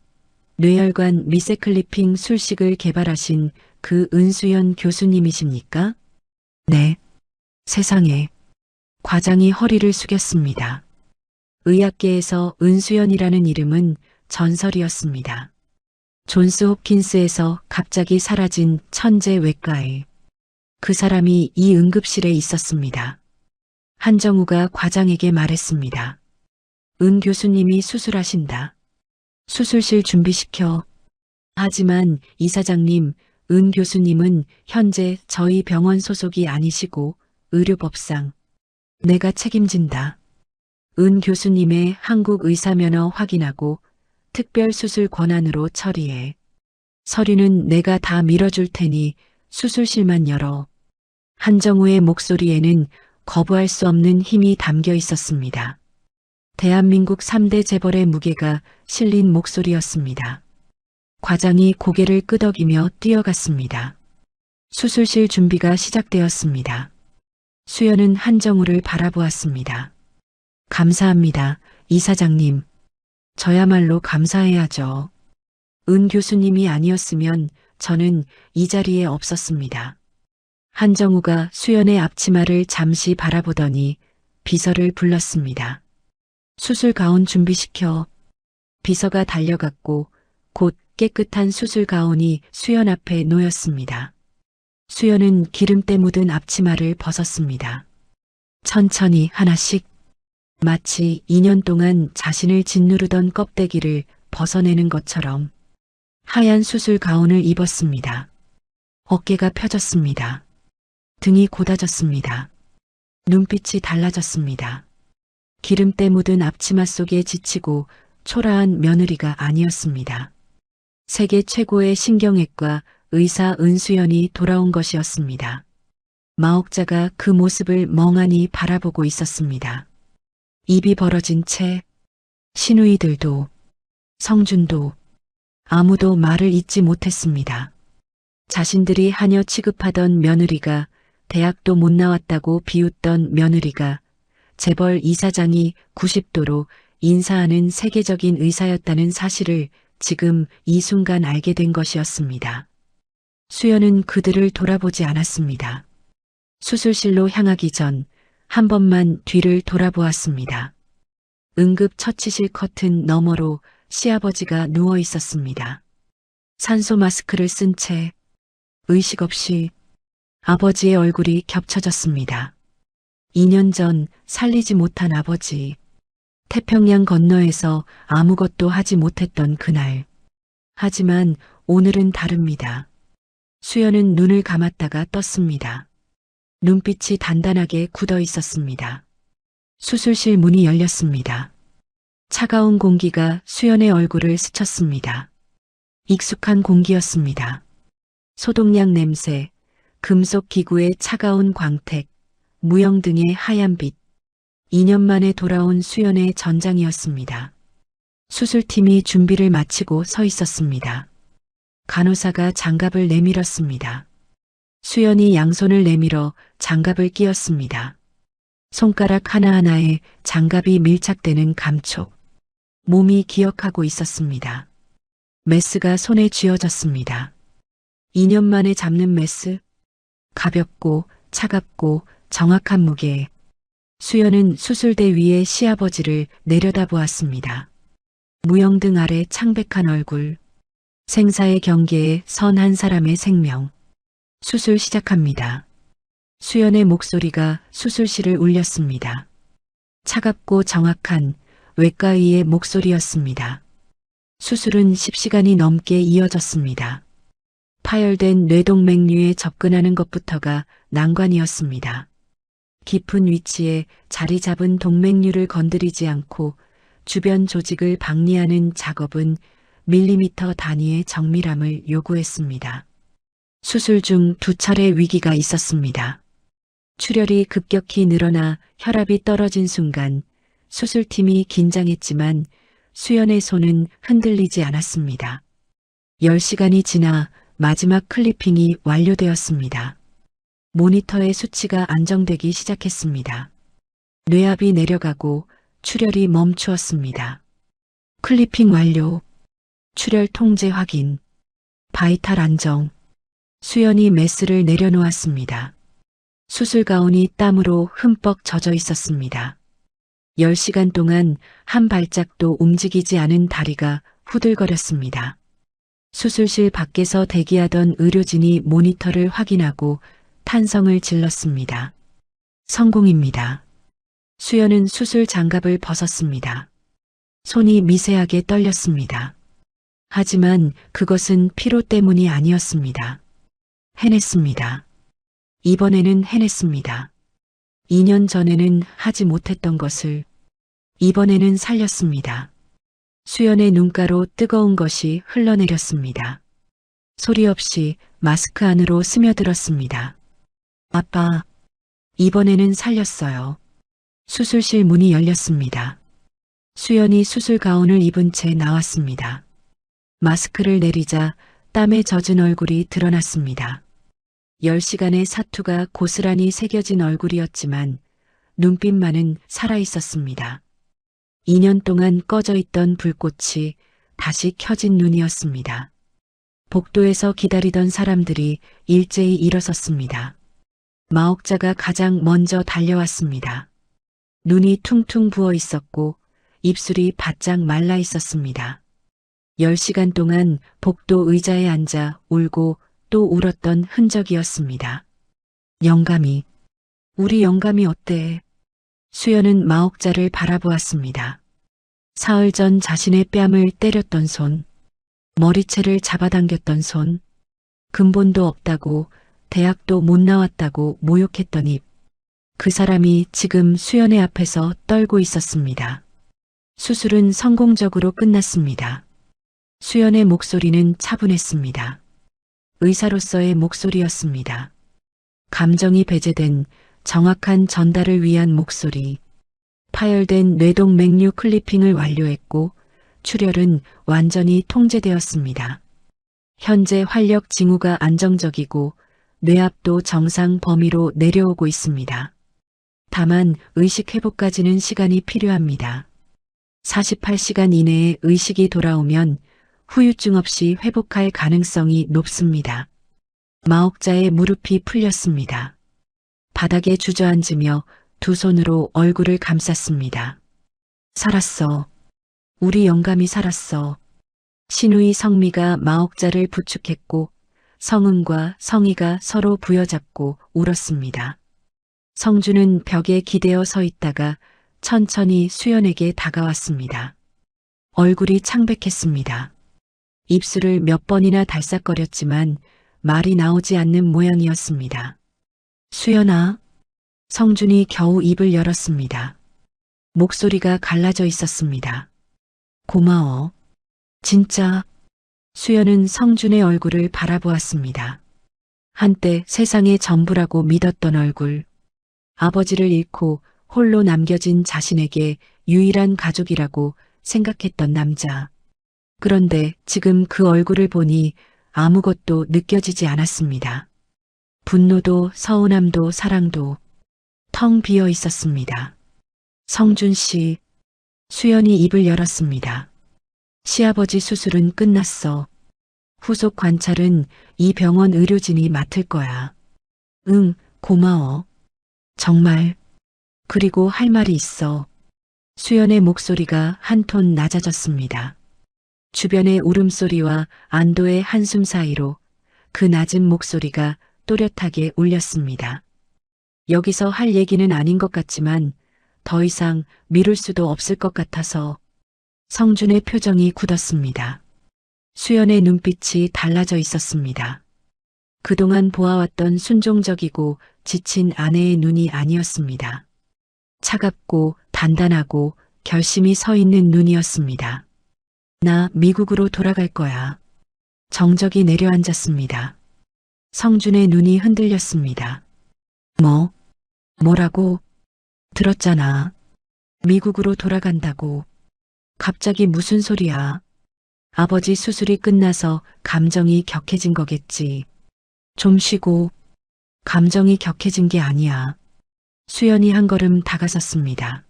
뇌혈관 미세클리핑 술식을 개발하신 그 은수연 교수님이십니까? 네. 세상에. 과장이 허리를 숙였습니다. 의학계에서 은수연이라는 이름은 전설이었습니다. 존스 홉킨스에서 갑자기 사라진 천재 외과의 그 사람이 이 응급실에 있었습니다. 한정우가 과장에게 말했습니다. 은 교수님이 수술하신다. 수술실 준비시켜. 하지만 이사장님, 은 교수님은 현재 저희 병원 소속이 아니시고 의료법상 내가 책임진다. 은 교수님의 한국 의사면허 확인하고 특별수술 권한으로 처리해. 서류는 내가 다 밀어줄 테니 수술실만 열어. 한정우의 목소리에는 거부할 수 없는 힘이 담겨 있었습니다. 대한민국 3대 재벌의 무게가 실린 목소리였습니다. 과장이 고개를 끄덕이며 뛰어갔습니다. 수술실 준비가 시작되었습니다. 수연은 한정우를 바라보았습니다. 감사합니다, 이사장님. 저야말로 감사해야죠. 은 교수님이 아니었으면 저는 이 자리에 없었습니다. 한정우가 수연의 앞치마를 잠시 바라보더니 비서를 불렀습니다. 수술 가운 준비시켜. 비서가 달려갔고 곧 깨끗한 수술 가운이 수연 앞에 놓였습니다. 수연은 기름때 묻은 앞치마를 벗었습니다. 천천히 하나씩, 마치 2년 동안 자신을 짓누르던 껍데기를 벗어내는 것처럼 하얀 수술 가운을 입었습니다. 어깨가 펴졌습니다. 등이 고다졌습니다. 눈빛이 달라졌습니다. 기름때 묻은 앞치마 속에 지치고 초라한 며느리가 아니었습니다. 세계 최고의 신경외과 의사 은수연이 돌아온 것이었습니다. 마옥자가 그 모습을 멍하니 바라보고 있었습니다. 입이 벌어진 채 시누이들도 성준도 아무도 말을 잇지 못했습니다. 자신들이 하녀 취급하던 며느리가 대학도 못 나왔다고 비웃던 며느리가 재벌 이사장이 90도로 인사하는 세계적인 의사였다는 사실을 지금 이 순간 알게 된 것이었습니다. 수연은 그들을 돌아보지 않았습니다. 수술실로 향하기 전 한 번만 뒤를 돌아보았습니다. 응급처치실 커튼 너머로 시아버지가 누워 있었습니다. 산소 마스크를 쓴 채 의식 없이 아버지의 얼굴이 겹쳐졌습니다. 2년 전 살리지 못한 아버지. 태평양 건너에서 아무것도 하지 못했던 그날. 하지만 오늘은 다릅니다. 수연은 눈을 감았다가 떴습니다. 눈빛이 단단하게 굳어 있었습니다. 수술실 문이 열렸습니다. 차가운 공기가 수연의 얼굴을 스쳤습니다. 익숙한 공기였습니다. 소독약 냄새, 금속 기구의 차가운 광택, 무영등의 하얀 빛. 2년 만에 돌아온 수연의 전장이었습니다. 수술팀이 준비를 마치고 서 있었습니다. 간호사가 장갑을 내밀었습니다. 수연이 양손을 내밀어 장갑을 끼웠습니다. 손가락 하나하나에 장갑이 밀착되는 감촉. 몸이 기억하고 있었습니다. 메스가 손에 쥐어졌습니다. 2년 만에 잡는 메스. 가볍고 차갑고 정확한 무게. 수연은 수술대 위에 시아버지를 내려다보았습니다. 무영등 아래 창백한 얼굴. 생사의 경계에 선 한 사람의 생명. 수술 시작합니다. 수연의 목소리가 수술실을 울렸습니다. 차갑고 정확한 외과의의 목소리였습니다. 수술은 10시간이 넘게 이어졌습니다. 파열된 뇌동맥류에 접근하는 것부터가 난관이었습니다. 깊은 위치에 자리 잡은 동맥류를 건드리지 않고 주변 조직을 박리하는 작업은 밀리미터 단위의 정밀함을 요구했습니다. 수술 중 2차례 위기가 있었습니다. 출혈이 급격히 늘어나 혈압이 떨어진 순간 수술팀이 긴장했지만 수연의 손은 흔들리지 않았습니다. 10시간이 지나 마지막 클리핑이 완료되었습니다. 모니터의 수치가 안정되기 시작했습니다. 뇌압이 내려가고 출혈이 멈추었습니다. 클리핑 완료. 출혈 통제 확인. 바이탈 안정. 수연이 메스를 내려놓았습니다. 수술 가운이 땀으로 흠뻑 젖어 있었습니다. 10시간 동안 한 발짝도 움직이지 않은 다리가 후들거렸습니다. 수술실 밖에서 대기하던 의료진이 모니터를 확인하고 탄성을 질렀습니다. 성공입니다. 수연은 수술 장갑을 벗었습니다. 손이 미세하게 떨렸습니다. 하지만 그것은 피로 때문이 아니었습니다. 해냈습니다. 이번에는 해냈습니다. 2년 전에는 하지 못했던 것을 이번에는 살렸습니다. 수연의 눈가로 뜨거운 것이 흘러내렸습니다. 소리 없이 마스크 안으로 스며들었습니다. 아빠, 이번에는 살렸어요. 수술실 문이 열렸습니다. 수연이 수술 가운을 입은 채 나왔습니다. 마스크를 내리자 땀에 젖은 얼굴이 드러났습니다. 10시간의 사투가 고스란히 새겨진 얼굴이었지만 눈빛만은 살아있었습니다. 2년 동안 꺼져 있던 불꽃이 다시 켜진 눈이었습니다. 복도에서 기다리던 사람들이 일제히 일어섰습니다. 마옥자가 가장 먼저 달려왔습니다. 눈이 퉁퉁 부어 있었고 입술이 바짝 말라 있었습니다. 10시간 동안 복도 의자에 앉아 울고 또 울었던 흔적이었습니다. 영감이, 우리 영감이 어때? 수연은 마옥자를 바라보았습니다. 사흘 전 자신의 뺨을 때렸던 손, 머리채를 잡아당겼던 손, 근본도 없다고, 대학도 못 나왔다고 모욕했던 입. 그 사람이 지금 수연의 앞에서 떨고 있었습니다. 수술은 성공적으로 끝났습니다. 수연의 목소리는 차분했습니다. 의사로서의 목소리였습니다. 감정이 배제된 정확한 전달을 위한 목소리. 파열된 뇌동 맥류 클리핑을 완료했고 출혈은 완전히 통제되었습니다. 현재 활력 징후가 안정적이고 뇌압도 정상 범위로 내려오고 있습니다. 다만 의식 회복까지는 시간이 필요합니다. 48시간 이내에 의식이 돌아오면 후유증 없이 회복할 가능성이 높습니다. 마옥자의 무릎이 풀렸습니다. 바닥에 주저앉으며 두 손으로 얼굴을 감쌌습니다. 살았어. 우리 영감이 살았어. 신우이 성미가 마옥자를 부축했고 성은과 성희가 서로 부여잡고 울었습니다. 성주는 벽에 기대어 서 있다가 천천히 수연에게 다가왔습니다. 얼굴이 창백했습니다. 입술을 몇 번이나 달싹거렸지만 말이 나오지 않는 모양이었습니다. 수연아. 성준이 겨우 입을 열었습니다. 목소리가 갈라져 있었습니다. 고마워. 진짜. 수연은 성준의 얼굴을 바라보았습니다. 한때 세상의 전부라고 믿었던 얼굴. 아버지를 잃고 홀로 남겨진 자신에게 유일한 가족이라고 생각했던 남자. 그런데 지금 그 얼굴을 보니 아무것도 느껴지지 않았습니다. 분노도 서운함도 사랑도 텅 비어 있었습니다. 성준 씨. 수연이 입을 열었습니다. 시아버지 수술은 끝났어. 후속 관찰은 이 병원 의료진이 맡을 거야. 응, 고마워. 정말. 그리고 할 말이 있어. 수연의 목소리가 한 톤 낮아졌습니다. 주변의 울음소리와 안도의 한숨 사이로 그 낮은 목소리가 또렷하게 울렸습니다. 여기서 할 얘기는 아닌 것 같지만 더 이상 미룰 수도 없을 것 같아서. 성준의 표정이 굳었습니다. 수연의 눈빛이 달라져 있었습니다. 그동안 보아왔던 순종적이고 지친 아내의 눈이 아니었습니다. 차갑고 단단하고 결심이 서 있는 눈이었습니다. 나 미국으로 돌아갈 거야. 정적이 내려앉았습니다. 성준의 눈이 흔들렸습니다. 뭐라고? 들었잖아. 미국으로 돌아간다고. 갑자기 무슨 소리야? 아버지 수술이 끝나서 감정이 격해진 거겠지. 좀 쉬고. 감정이 격해진 게 아니야. 수연이 한 걸음 다가섰습니다.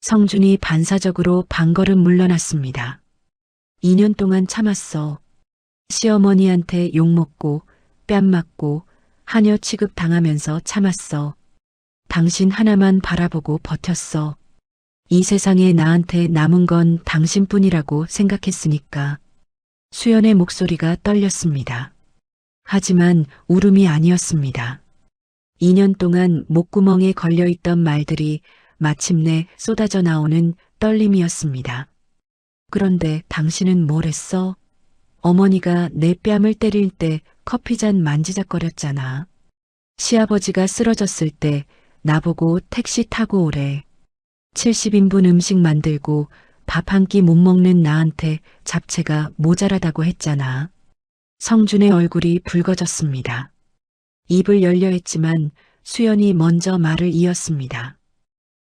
성준이 반사적으로 반걸음 물러났습니다. 2년 동안 참았어. 시어머니한테 욕먹고 뺨 맞고 하녀 취급 당하면서 참았어. 당신 하나만 바라보고 버텼어. 이 세상에 나한테 남은 건 당신뿐이라고 생각했으니까. 수연의 목소리가 떨렸습니다. 하지만 울음이 아니었습니다. 2년 동안 목구멍에 걸려있던 말들이 마침내 쏟아져 나오는 떨림이었습니다. 그런데 당신은 뭘 했어? 어머니가 내 뺨을 때릴 때 커피잔 만지작거렸잖아. 시아버지가 쓰러졌을 때 나보고 택시 타고 오래. 70인분 음식 만들고 밥 한 끼 못 먹는 나한테 잡채가 모자라다고 했잖아. 성준의 얼굴이 붉어졌습니다. 입을 열려 했지만 수연이 먼저 말을 이었습니다.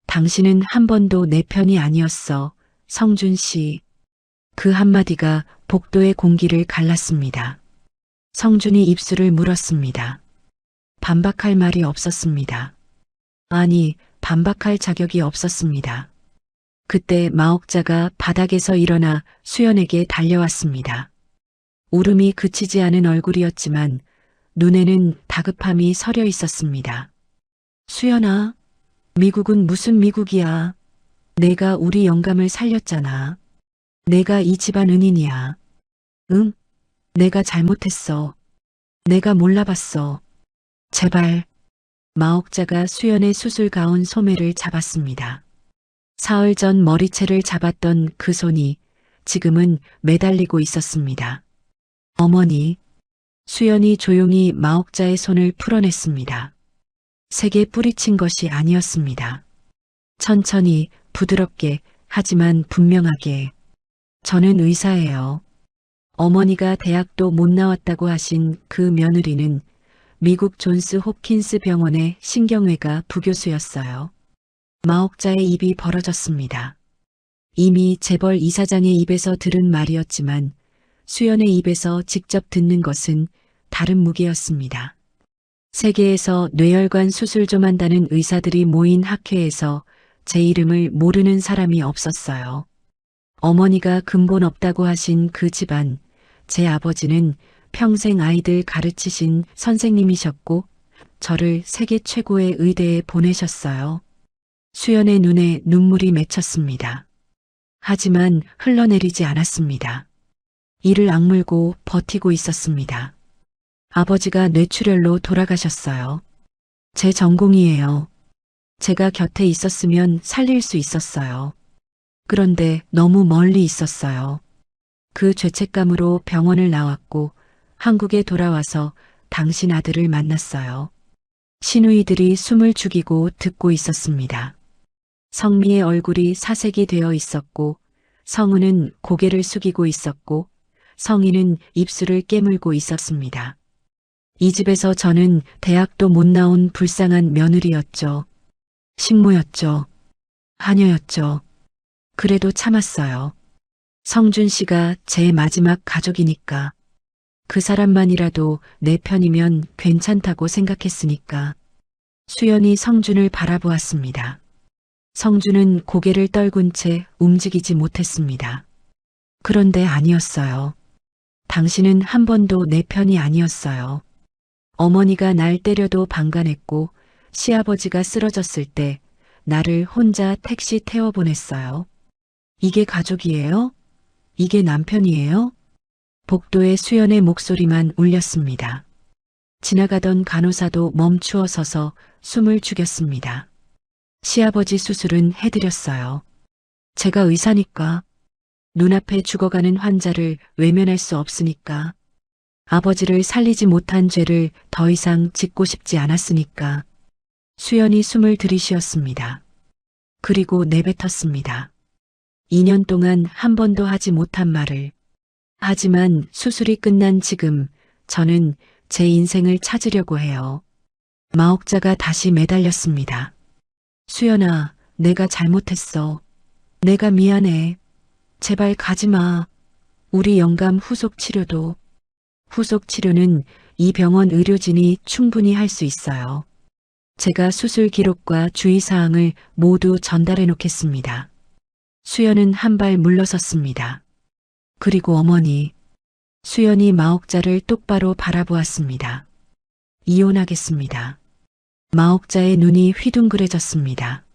당신은 한 번도 내 편이 아니었어, 성준 씨. 그 한마디가 복도의 공기를 갈랐습니다. 성준이 입술을 물었습니다. 반박할 말이 없었습니다. 아니, 반박할 자격이 없었습니다. 그때 마옥자가 바닥에서 일어나 수연에게 달려왔습니다. 울음이 그치지 않은 얼굴이었지만 눈에는 다급함이 서려 있었습니다. 수연아, 미국은 무슨 미국이야. 내가 우리 영감을 살렸잖아. 내가 이 집안 은인이야. 응? 내가 잘못했어. 내가 몰라봤어. 제발. 마옥자가 수연의 수술 가운 소매를 잡았습니다. 사흘 전 머리채를 잡았던 그 손이 지금은 매달리고 있었습니다. 어머니. 수연이 조용히 마옥자의 손을 풀어냈습니다. 세게 뿌리친 것이 아니었습니다. 천천히, 부드럽게, 하지만 분명하게. 저는 의사예요. 어머니가 대학도 못 나왔다고 하신 그 며느리는 미국 존스 홉킨스 병원의 신경외과 부교수였어요. 마옥자의 입이 벌어졌습니다. 이미 재벌 이사장의 입에서 들은 말이었지만 수연의 입에서 직접 듣는 것은 다른 무게였습니다. 세계에서 뇌혈관 수술 좀 한다는 의사들이 모인 학회에서 제 이름을 모르는 사람이 없었어요. 어머니가 근본 없다고 하신 그 집안, 제 아버지는 평생 아이들 가르치신 선생님이셨고 저를 세계 최고의 의대에 보내셨어요. 수연의 눈에 눈물이 맺혔습니다. 하지만 흘러내리지 않았습니다. 이를 악물고 버티고 있었습니다. 아버지가 뇌출혈로 돌아가셨어요. 제 전공이에요. 제가 곁에 있었으면 살릴 수 있었어요. 그런데 너무 멀리 있었어요. 그 죄책감으로 병원을 나왔고 한국에 돌아와서 당신 아들을 만났어요. 시누이들이 숨을 죽이고 듣고 있었습니다. 성미의 얼굴이 사색이 되어 있었고 성은은 고개를 숙이고 있었고 성희는 입술을 깨물고 있었습니다. 이 집에서 저는 대학도 못 나온 불쌍한 며느리였죠. 식모였죠. 하녀였죠. 그래도 참았어요. 성준 씨가 제 마지막 가족이니까. 그 사람만이라도 내 편이면 괜찮다고 생각했으니까. 수연이 성준을 바라보았습니다. 성준은 고개를 떨군 채 움직이지 못했습니다. 그런데 아니었어요. 당신은 한 번도 내 편이 아니었어요. 어머니가 날 때려도 방관했고 시아버지가 쓰러졌을 때 나를 혼자 택시 태워보냈어요. 이게 가족이에요? 이게 남편이에요? 복도에 수연의 목소리만 울렸습니다. 지나가던 간호사도 멈추어 서서 숨을 죽였습니다. 시아버지 수술은 해드렸어요. 제가 의사니까. 눈앞에 죽어가는 환자를 외면할 수 없으니까. 아버지를 살리지 못한 죄를 더 이상 짓고 싶지 않았으니까. 수연이 숨을 들이쉬었습니다. 그리고 내뱉었습니다. 2년 동안 한 번도 하지 못한 말을. 하지만 수술이 끝난 지금 저는 제 인생을 찾으려고 해요. 마옥자가 다시 매달렸습니다. 수연아, 내가 잘못했어. 내가 미안해. 제발 가지마. 우리 영감 후속 치료도. 후속 치료는 이 병원 의료진이 충분히 할 수 있어요. 제가 수술 기록과 주의사항을 모두 전달해 놓겠습니다. 수연은 한 발 물러섰습니다. 그리고 어머니. 수연이 마옥자를 똑바로 바라보았습니다. 이혼하겠습니다. 마옥자의 눈이 휘둥그레졌습니다.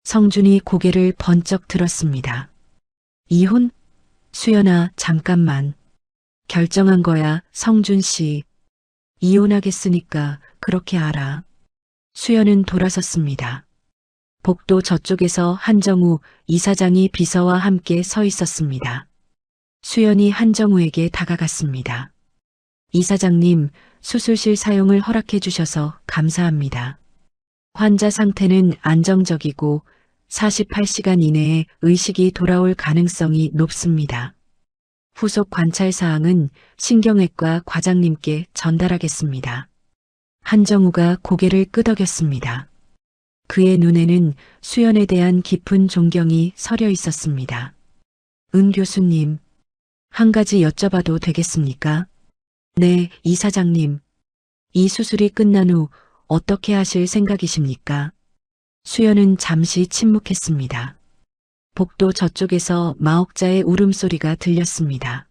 성준이 고개를 번쩍 들었습니다. 이혼? 수연아, 잠깐만. 결정한 거야, 성준 씨. 이혼하겠으니까 그렇게 알아. 수연은 돌아섰습니다. 복도 저쪽에서 한정우 이사장이 비서와 함께 서 있었습니다. 수연이 한정우에게 다가갔습니다. 이사장님, 수술실 사용을 허락해 주셔서 감사합니다. 환자 상태는 안정적이고 48시간 이내에 의식이 돌아올 가능성이 높습니다. 후속 관찰 사항은 신경외과 과장님께 전달하겠습니다. 한정우가 고개를 끄덕였습니다. 그의 눈에는 수연에 대한 깊은 존경이 서려 있었습니다. 은 교수님, 한 가지 여쭤봐도 되겠습니까? 네, 이사장님. 이 수술이 끝난 후 어떻게 하실 생각이십니까? 수연은 잠시 침묵했습니다. 복도 저쪽에서 마옥자의 울음소리가 들렸습니다.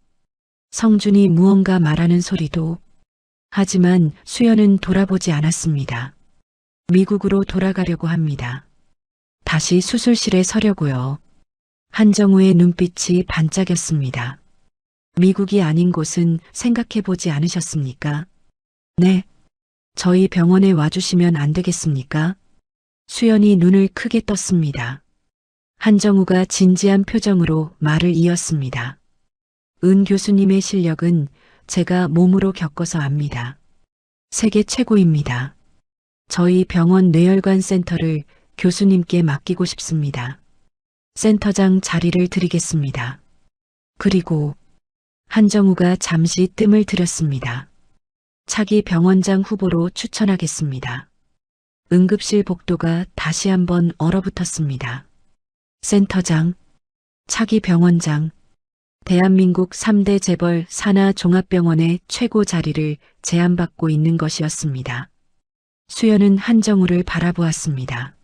성준이 무언가 말하는 소리도. 하지만 수연은 돌아보지 않았습니다. 미국으로 돌아가려고 합니다. 다시 수술실에 서려고요. 한정우의 눈빛이 반짝였습니다. 미국이 아닌 곳은 생각해보지 않으셨습니까? 네. 저희 병원에 와주시면 안 되겠습니까? 수연이 눈을 크게 떴습니다. 한정우가 진지한 표정으로 말을 이었습니다. 은 교수님의 실력은 제가 몸으로 겪어서 압니다. 세계 최고입니다. 저희 병원 뇌혈관 센터를 교수님께 맡기고 싶습니다. 센터장 자리를 드리겠습니다. 그리고 한정우가 잠시 뜸을 들였습니다. 차기 병원장 후보로 추천하겠습니다. 응급실 복도가 다시 한번 얼어붙었습니다. 센터장, 차기 병원장, 대한민국 3대 재벌 산하 종합병원의 최고 자리를 제안받고 있는 것이었습니다. 수연은 한정우를 바라보았습니다.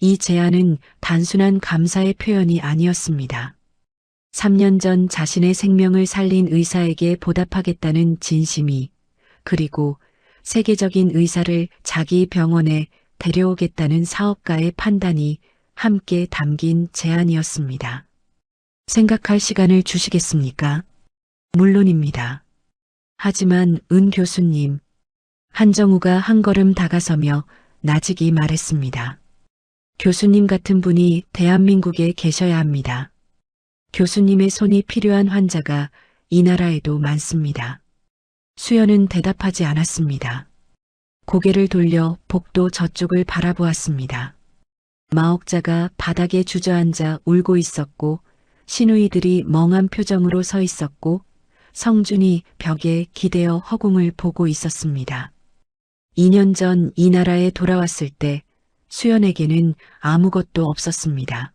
이 제안은 단순한 감사의 표현이 아니었습니다. 3년 전 자신의 생명을 살린 의사에게 보답하겠다는 진심이, 그리고 세계적인 의사를 자기 병원에 데려오겠다는 사업가의 판단이 함께 담긴 제안이었습니다. 생각할 시간을 주시겠습니까? 물론입니다. 하지만 은 교수님, 한정우가 한 걸음 다가서며 나직이 말했습니다. 교수님 같은 분이 대한민국에 계셔야 합니다. 교수님의 손이 필요한 환자가 이 나라에도 많습니다. 수연은 대답하지 않았습니다. 고개를 돌려 복도 저쪽을 바라보았습니다. 마옥자가 바닥에 주저앉아 울고 있었고 시누이들이 멍한 표정으로 서 있었고 성준이 벽에 기대어 허공을 보고 있었습니다. 2년 전 이 나라에 돌아왔을 때 수연에게는 아무것도 없었습니다.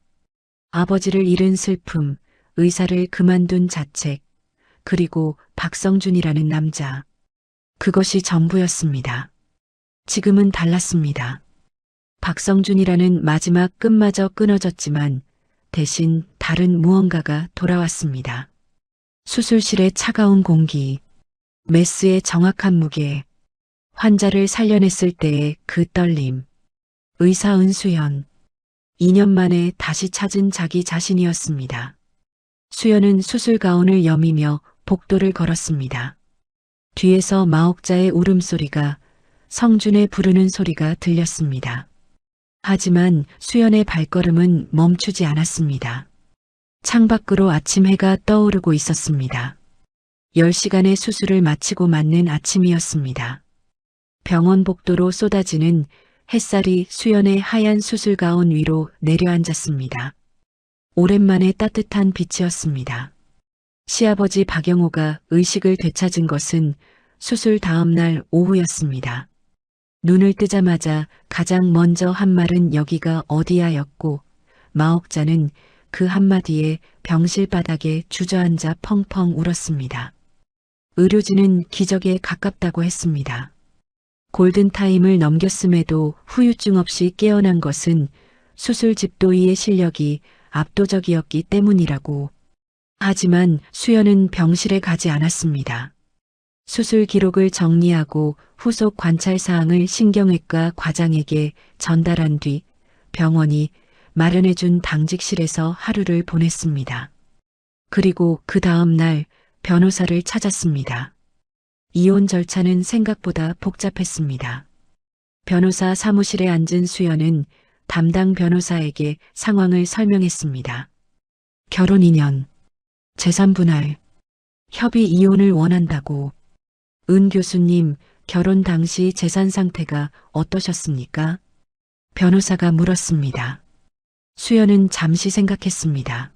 아버지를 잃은 슬픔, 의사를 그만둔 자책, 그리고 박성준이라는 남자. 그것이 전부였습니다. 지금은 달랐습니다. 박성준이라는 마지막 끈마저 끊어졌지만 대신 다른 무언가가 돌아왔습니다. 수술실의 차가운 공기, 메스의 정확한 무게, 환자를 살려냈을 때의 그 떨림, 의사 은수연, 2년 만에 다시 찾은 자기 자신이었습니다. 수연은 수술 가운을 여미며 복도를 걸었습니다. 뒤에서 마옥자의 울음소리가, 성준의 부르는 소리가 들렸습니다. 하지만 수연의 발걸음은 멈추지 않았습니다. 창밖으로 아침 해가 떠오르고 있었습니다. 10시간의 수술을 마치고 맞는 아침이었습니다. 병원 복도로 쏟아지는 햇살이 수연의 하얀 수술 가운 위로 내려앉았습니다. 오랜만에 따뜻한 빛이었습니다. 시아버지 박영호가 의식을 되찾은 것은 수술 다음 날 오후였습니다. 눈을 뜨자마자 가장 먼저 한 말은 여기가 어디야였고 마옥자는 그 한마디에 병실 바닥에 주저앉아 펑펑 울었습니다. 의료진은 기적에 가깝다고 했습니다. 골든타임을 넘겼음에도 후유증 없이 깨어난 것은 수술 집도의의 실력이 압도적이었기 때문이라고. 하지만 수연은 병실에 가지 않았습니다. 수술 기록을 정리하고 후속 관찰 사항을 신경외과 과장에게 전달한 뒤 병원이 마련해준 당직실에서 하루를 보냈습니다. 그리고 그 다음 날 변호사를 찾았습니다. 이혼 절차는 생각보다 복잡했습니다. 변호사 사무실에 앉은 수연은 담당 변호사에게 상황을 설명했습니다. 결혼 2년, 재산 분할, 협의 이혼을 원한다고. 은 교수님, 결혼 당시 재산 상태가 어떠셨습니까? 변호사가 물었습니다. 수연은 잠시 생각했습니다.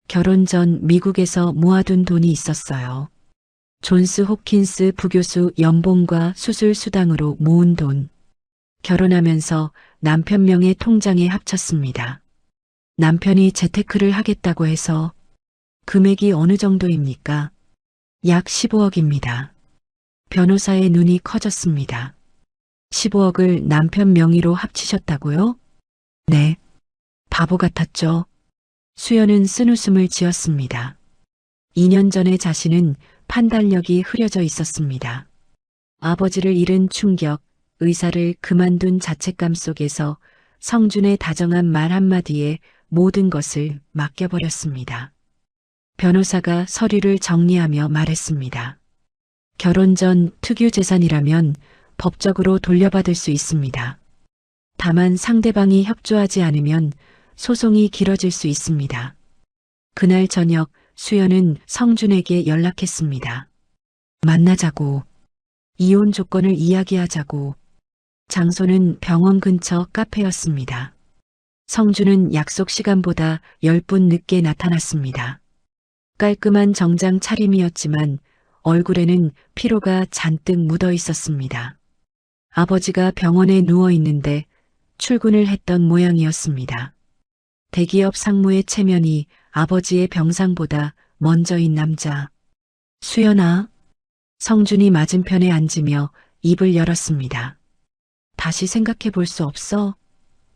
결혼 전 미국에서 모아둔 돈이 있었어요. 존스 호킨스 부교수 연봉과 수술 수당으로 모은 돈. 결혼하면서 남편 명의 통장에 합쳤습니다. 남편이 재테크를 하겠다고 해서. 금액이 어느 정도입니까? 약 15억입니다. 변호사의 눈이 커졌습니다. 15억을 남편 명의로 합치셨다고요? 네. 바보 같았죠. 수연은 쓴웃음을 지었습니다. 2년 전에 자신은 판단력이 흐려져 있었습니다. 아버지를 잃은 충격, 의사를 그만둔 자책감 속에서 성준의 다정한 말 한마디에 모든 것을 맡겨버렸습니다. 변호사가 서류를 정리하며 말했습니다. 결혼 전 특유 재산이라면 법적으로 돌려받을 수 있습니다. 다만 상대방이 협조하지 않으면 소송이 길어질 수 있습니다. 그날 저녁 수연은 성준에게 연락했습니다. 만나자고. 이혼 조건을 이야기하자고. 장소는 병원 근처 카페였습니다. 성준은 약속 시간보다 10분 늦게 나타났습니다. 깔끔한 정장 차림이었지만 얼굴에는 피로가 잔뜩 묻어 있었습니다. 아버지가 병원에 누워 있는데 출근을 했던 모양이었습니다. 대기업 상무의 체면이 아버지의 병상보다 먼저인 남자. 수연아. 성준이 맞은편에 앉으며 입을 열었습니다. 다시 생각해 볼 수 없어?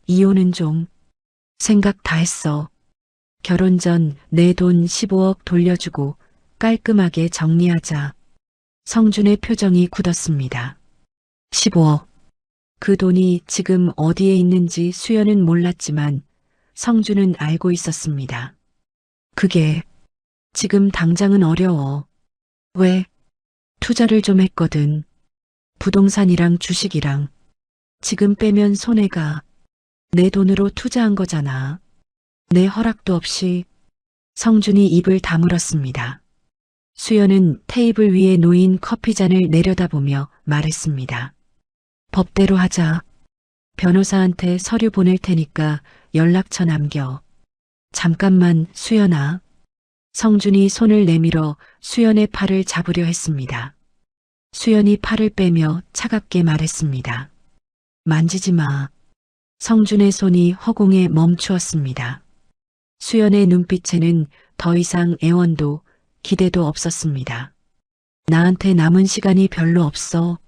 이혼은 좀. 생각 다 했어. 결혼 전 내 돈 15억 돌려주고 깔끔하게 정리하자. 성준의 표정이 굳었습니다. 15억. 그 돈이 지금 어디에 있는지 수연은 몰랐지만 성준은 알고 있었습니다. 그게 지금 당장은 어려워. 왜? 투자를 좀 했거든. 부동산이랑 주식이랑. 지금 빼면 손해가. 내 돈으로 투자한 거잖아. 내 허락도 없이. 성준이 입을 다물었습니다. 수연은 테이블 위에 놓인 커피잔을 내려다보며 말했습니다. 법대로 하자. 변호사한테 서류 보낼 테니까 연락처 남겨. 잠깐만, 수연아. 성준이 손을 내밀어 수연의 팔을 잡으려 했습니다. 수연이 팔을 빼며 차갑게 말했습니다. 만지지 마. 성준의 손이 허공에 멈추었습니다. 수연의 눈빛에는 더 이상 애원도 기대도 없었습니다. 나한테 남은 시간이 별로 없어.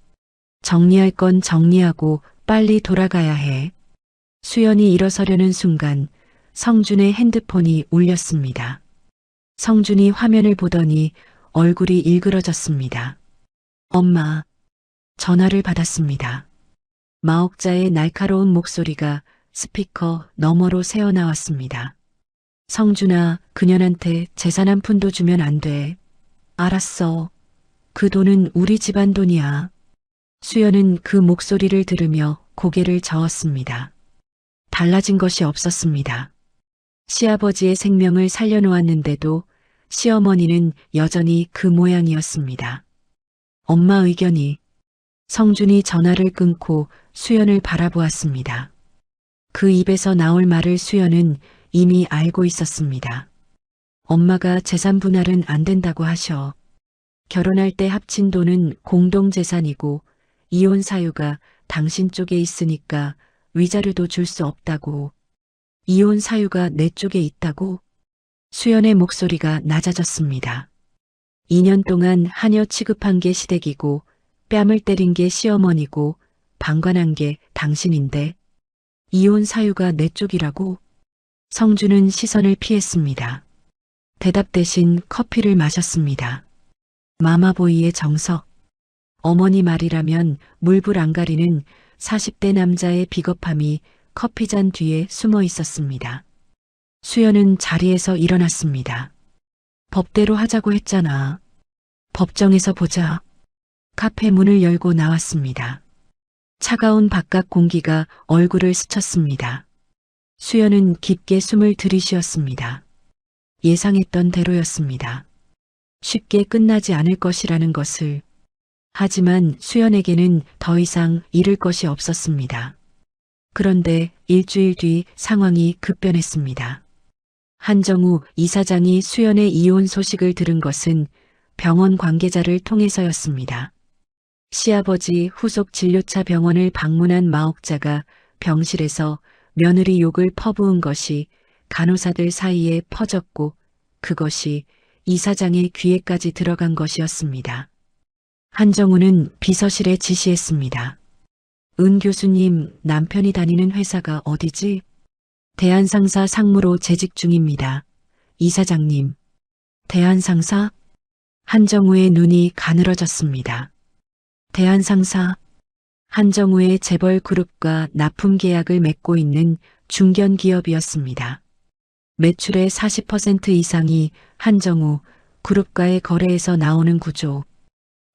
정리할 건 정리하고 빨리 돌아가야 해. 수연이 일어서려는 순간 성준의 핸드폰이 울렸습니다. 성준이 화면을 보더니 얼굴이 일그러졌습니다. 엄마. 전화를 받았습니다. 마옥자의 날카로운 목소리가 스피커 너머로 새어나왔습니다. 성준아, 그년한테 재산 한 푼도 주면 안 돼. 알았어. 그 돈은 우리 집안 돈이야. 수연은 그 목소리를 들으며 고개를 저었습니다. 달라진 것이 없었습니다. 시아버지의 생명을 살려놓았는데도 시어머니는 여전히 그 모양이었습니다. 엄마 의견이. 성준이 전화를 끊고 수연을 바라보았습니다. 그 입에서 나올 말을 수연은 이미 알고 있었습니다. 엄마가 재산 분할은 안 된다고 하셔. 결혼할 때 합친 돈은 공동재산이고 이혼 사유가 당신 쪽에 있으니까 위자료도 줄 수 없다고. 이혼 사유가 내 쪽에 있다고? 수연의 목소리가 낮아졌습니다. 2년 동안 하녀 취급한 게 시댁이고 뺨을 때린 게 시어머니고 방관한 게 당신인데 이혼 사유가 내 쪽이라고? 성준은 시선을 피했습니다. 대답 대신 커피를 마셨습니다. 마마보이의 정석. 어머니 말이라면 물불 안 가리는 40대 남자의 비겁함이 커피잔 뒤에 숨어 있었습니다. 수연은 자리에서 일어났습니다. 법대로 하자고 했잖아. 법정에서 보자. 카페 문을 열고 나왔습니다. 차가운 바깥 공기가 얼굴을 스쳤습니다. 수연은 깊게 숨을 들이쉬었습니다. 예상했던 대로였습니다. 쉽게 끝나지 않을 것이라는 것을. 하지만 수연에게는 더 이상 잃을 것이 없었습니다. 그런데 일주일 뒤 상황이 급변했습니다. 한정우 이사장이 수연의 이혼 소식을 들은 것은 병원 관계자를 통해서였습니다. 시아버지 후속 진료차 병원을 방문한 마옥자가 병실에서 며느리 욕을 퍼부은 것이 간호사들 사이에 퍼졌고 그것이 이사장의 귀에까지 들어간 것이었습니다. 한정우는 비서실에 지시했습니다. 은 교수님, 남편이 다니는 회사가 어디지? 대한상사 상무로 재직 중입니다. 이사장님. 대한상사? 한정우의 눈이 가늘어졌습니다. 대한상사. 한정우의 재벌 그룹과 납품 계약을 맺고 있는 중견 기업이었습니다. 매출의 40% 이상이 한정우 그룹과의 거래에서 나오는 구조.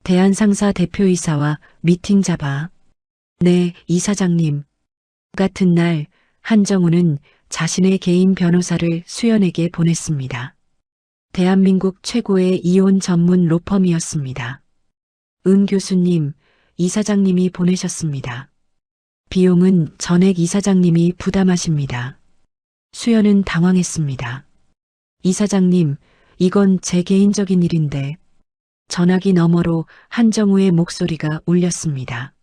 대한상사 대표이사와 미팅 잡아. 네, 이사장님. 같은 날 한정우는 자신의 개인 변호사를 수연에게 보냈습니다. 대한민국 최고의 이혼 전문 로펌이었습니다. 은 교수님, 이사장님이 보내셨습니다. 비용은 전액 이사장님이 부담하십니다. 수연은 당황했습니다. 이사장님, 이건 제 개인적인 일인데. 전화기 너머로 한정우의 목소리가 울렸습니다.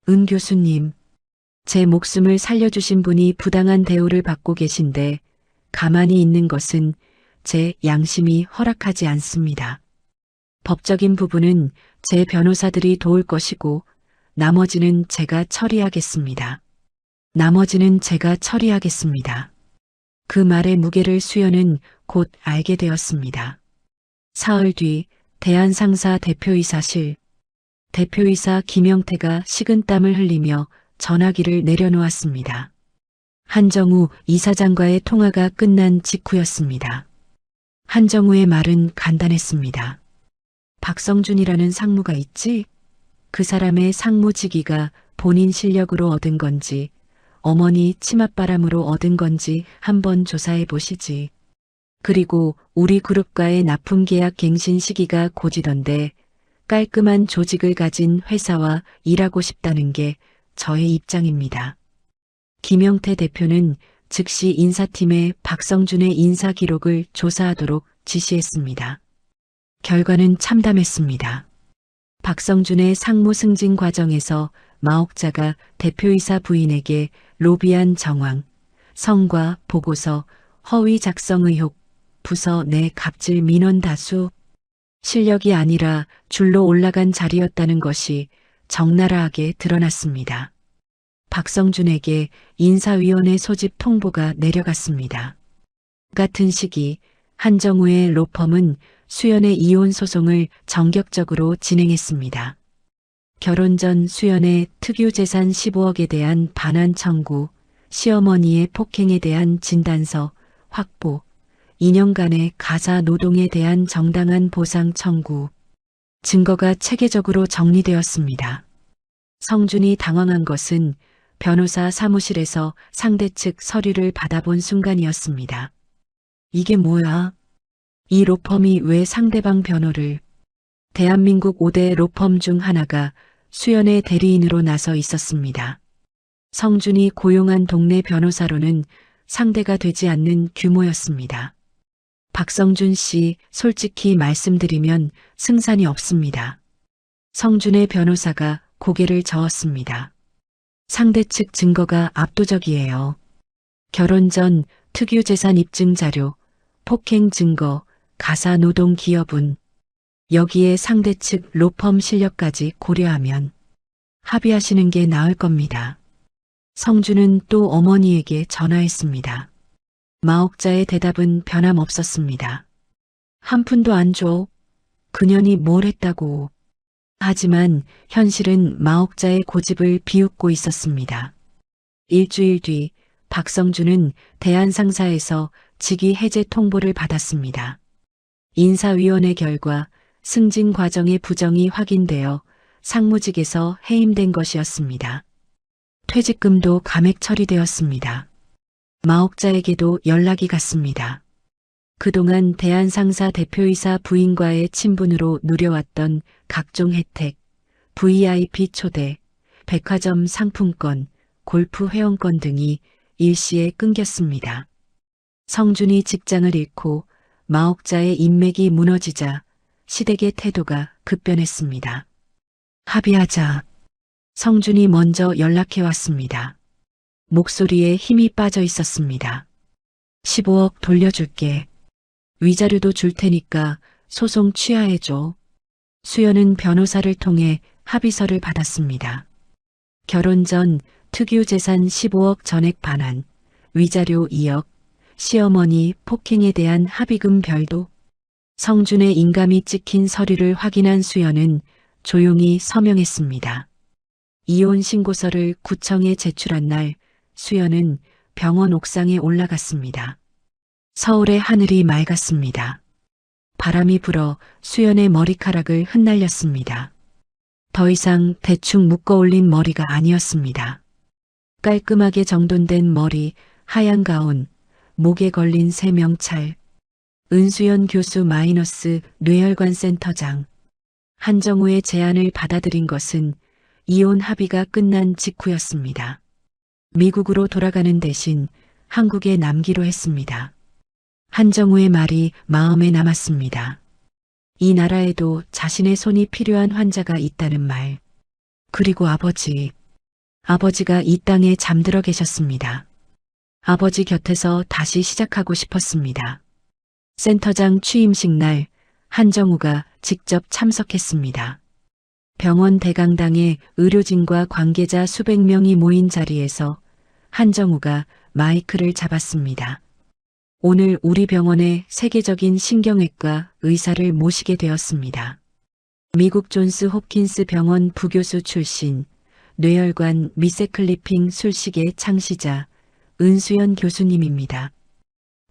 은 교수님, 제 목숨을 살려주신 분이 부당한 대우를 받고 계신데 가만히 있는 것은 제 양심이 허락하지 않습니다. 법적인 부분은 제 변호사들이 도울 것이고 나머지는 제가 처리하겠습니다. 나머지는 제가 처리하겠습니다. 그 말의 무게를 수연은 곧 알게 되었습니다. 사흘 뒤 대한상사 대표이사실. 대표이사 김영태가 식은땀을 흘리며 전화기를 내려놓았습니다. 한정우 이사장과의 통화가 끝난 직후였습니다. 한정우의 말은 간단했습니다. 박성준이라는 상무가 있지? 그 사람의 상무직위가 본인 실력으로 얻은 건지 어머니 치맛바람으로 얻은 건지 한번 조사해 보시지. 그리고 우리 그룹과의 납품 계약 갱신 시기가 고지던데 깔끔한 조직을 가진 회사와 일하고 싶다는 게 저의 입장입니다. 김영태 대표는 즉시 인사팀에 박성준의 인사 기록을 조사하도록 지시했습니다. 결과는 참담했습니다. 박성준의 상무 승진 과정에서 마옥자가 대표이사 부인에게 로비한 정황, 성과 보고서, 허위 작성 의혹, 부서 내 갑질 민원 다수, 실력이 아니라 줄로 올라간 자리였다는 것이 적나라하게 드러났습니다. 박성준에게 인사위원회 소집 통보가 내려갔습니다. 같은 시기 한정우의 로펌은 수연의 이혼 소송을 전격적으로 진행했습니다. 결혼 전 수연의 특유재산 15억에 대한 반환 청구, 시어머니의 폭행에 대한 진단서 확보, 2년간의 가사 노동에 대한 정당한 보상 청구, 증거가 체계적으로 정리되었습니다. 성준이 당황한 것은 변호사 사무실에서 상대 측 서류를 받아본 순간이었습니다. 이게 뭐야? 이 로펌이 왜 상대방 변호를? 대한민국 5대 로펌 중 하나가 수연의 대리인으로 나서 있었습니다. 성준이 고용한 동네 변호사로는 상대가 되지 않는 규모였습니다. 박성준 씨, 솔직히 말씀드리면 승산이 없습니다. 성준의 변호사가 고개를 저었습니다. 상대 측 증거가 압도적이에요. 결혼 전 특유재산 입증 자료, 폭행 증거, 가사 노동 기여분, 여기에 상대 측 로펌 실력까지 고려하면 합의하시는 게 나을 겁니다. 성준은 또 어머니에게 전화했습니다. 마옥자의 대답은 변함없었습니다. 한 푼도 안 줘. 그년이 뭘 했다고. 하지만 현실은 마옥자의 고집을 비웃고 있었습니다. 일주일 뒤 박성준은 대한상사에서 직위 해제 통보를 받았습니다. 인사위원회 결과 승진 과정의 부정이 확인되어 상무직에서 해임된 것이었습니다. 퇴직금도 감액 처리되었습니다. 마옥자에게도 연락이 갔습니다. 그동안 대한상사 대표이사 부인과의 친분으로 누려왔던 각종 혜택, VIP 초대, 백화점 상품권, 골프 회원권 등이 일시에 끊겼습니다. 성준이 직장을 잃고 마옥자의 인맥이 무너지자 시댁의 태도가 급변했습니다. 합의하자. 성준이 먼저 연락해 왔습니다. 목소리에 힘이 빠져 있었습니다. 15억 돌려줄게. 위자료도 줄 테니까 소송 취하해줘. 수연은 변호사를 통해 합의서를 받았습니다. 결혼 전 특유재산 15억 전액 반환, 위자료 2억, 시어머니 폭행에 대한 합의금 별도. 성준의 인감이 찍힌 서류를 확인한 수연은 조용히 서명했습니다. 이혼 신고서를 구청에 제출한 날 수연은 병원 옥상에 올라갔습니다. 서울의 하늘이 맑았습니다. 바람이 불어 수연의 머리카락을 흩날렸습니다. 더 이상 대충 묶어 올린 머리가 아니었습니다. 깔끔하게 정돈된 머리, 하얀 가운, 목에 걸린 세명찰, 은수연 교수 마이너스 뇌혈관 센터장. 한정우의 제안을 받아들인 것은 이혼 합의가 끝난 직후였습니다. 미국으로 돌아가는 대신 한국에 남기로 했습니다. 한정우의 말이 마음에 남았습니다. 이 나라에도 자신의 손이 필요한 환자가 있다는 말. 그리고 아버지. 아버지가 이 땅에 잠들어 계셨습니다. 아버지 곁에서 다시 시작하고 싶었습니다. 센터장 취임식 날 한정우가 직접 참석했습니다. 병원 대강당에 의료진과 관계자 수백 명이 모인 자리에서 한정우가 마이크를 잡았습니다. 오늘 우리 병원에 세계적인 신경외과 의사를 모시게 되었습니다. 미국 존스 홉킨스 병원 부교수 출신, 뇌혈관 미세클리핑 술식의 창시자 은수연 교수님입니다.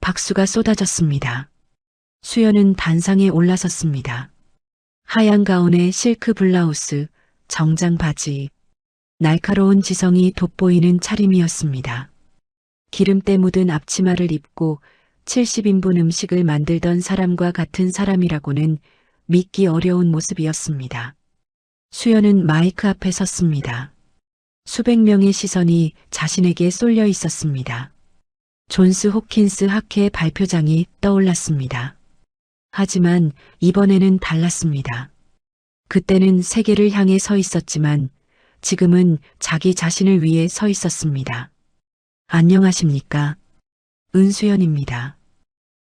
박수가 쏟아졌습니다. 수연은 단상에 올라섰습니다. 하얀 가운에 실크 블라우스, 정장 바지, 날카로운 지성이 돋보이는 차림이었습니다. 기름때 묻은 앞치마를 입고 70인분 음식을 만들던 사람과 같은 사람이라고는 믿기 어려운 모습이었습니다. 수연은 마이크 앞에 섰습니다. 수백 명의 시선이 자신에게 쏠려 있었습니다. 존스 홉킨스 학회 발표장이 떠올랐습니다. 하지만 이번에는 달랐습니다. 그때는 세계를 향해 서 있었지만 지금은 자기 자신을 위해 서 있었습니다. 안녕하십니까? 은수연입니다.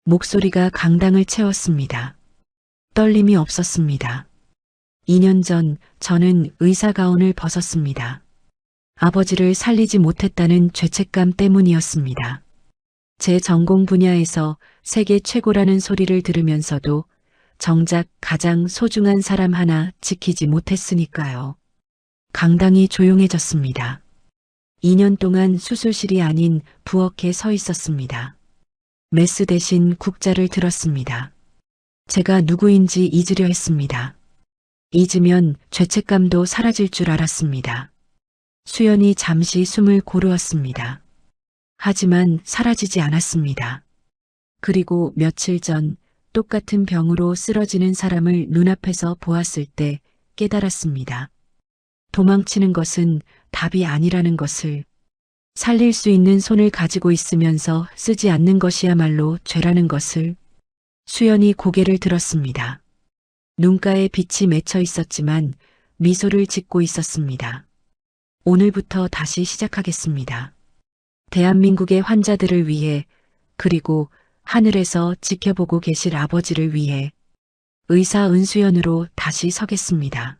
목소리가 강당을 채웠습니다. 떨림이 없었습니다. 2년 전 저는 의사 가운을 벗었습니다. 아버지를 살리지 못했다는 죄책감 때문이었습니다. 제 전공 분야에서 세계 최고라는 소리를 들으면서도 정작 가장 소중한 사람 하나 지키지 못했으니까요. 강당이 조용해졌습니다. 2년 동안 수술실이 아닌 부엌에 서 있었습니다. 메스 대신 국자를 들었습니다. 제가 누구인지 잊으려 했습니다. 잊으면 죄책감도 사라질 줄 알았습니다. 수연이 잠시 숨을 고르었습니다. 하지만 사라지지 않았습니다. 그리고 며칠 전 똑같은 병으로 쓰러지는 사람을 눈앞에서 보았을 때 깨달았습니다. 도망치는 것은 답이 아니라는 것을, 살릴 수 있는 손을 가지고 있으면서 쓰지 않는 것이야말로 죄라는 것을. 수연이 고개를 들었습니다. 눈가에 빛이 맺혀 있었지만 미소를 짓고 있었습니다. 오늘부터 다시 시작하겠습니다. 대한민국의 환자들을 위해, 그리고 하늘에서 지켜보고 계실 아버지를 위해 의사 은수연으로 다시 서겠습니다.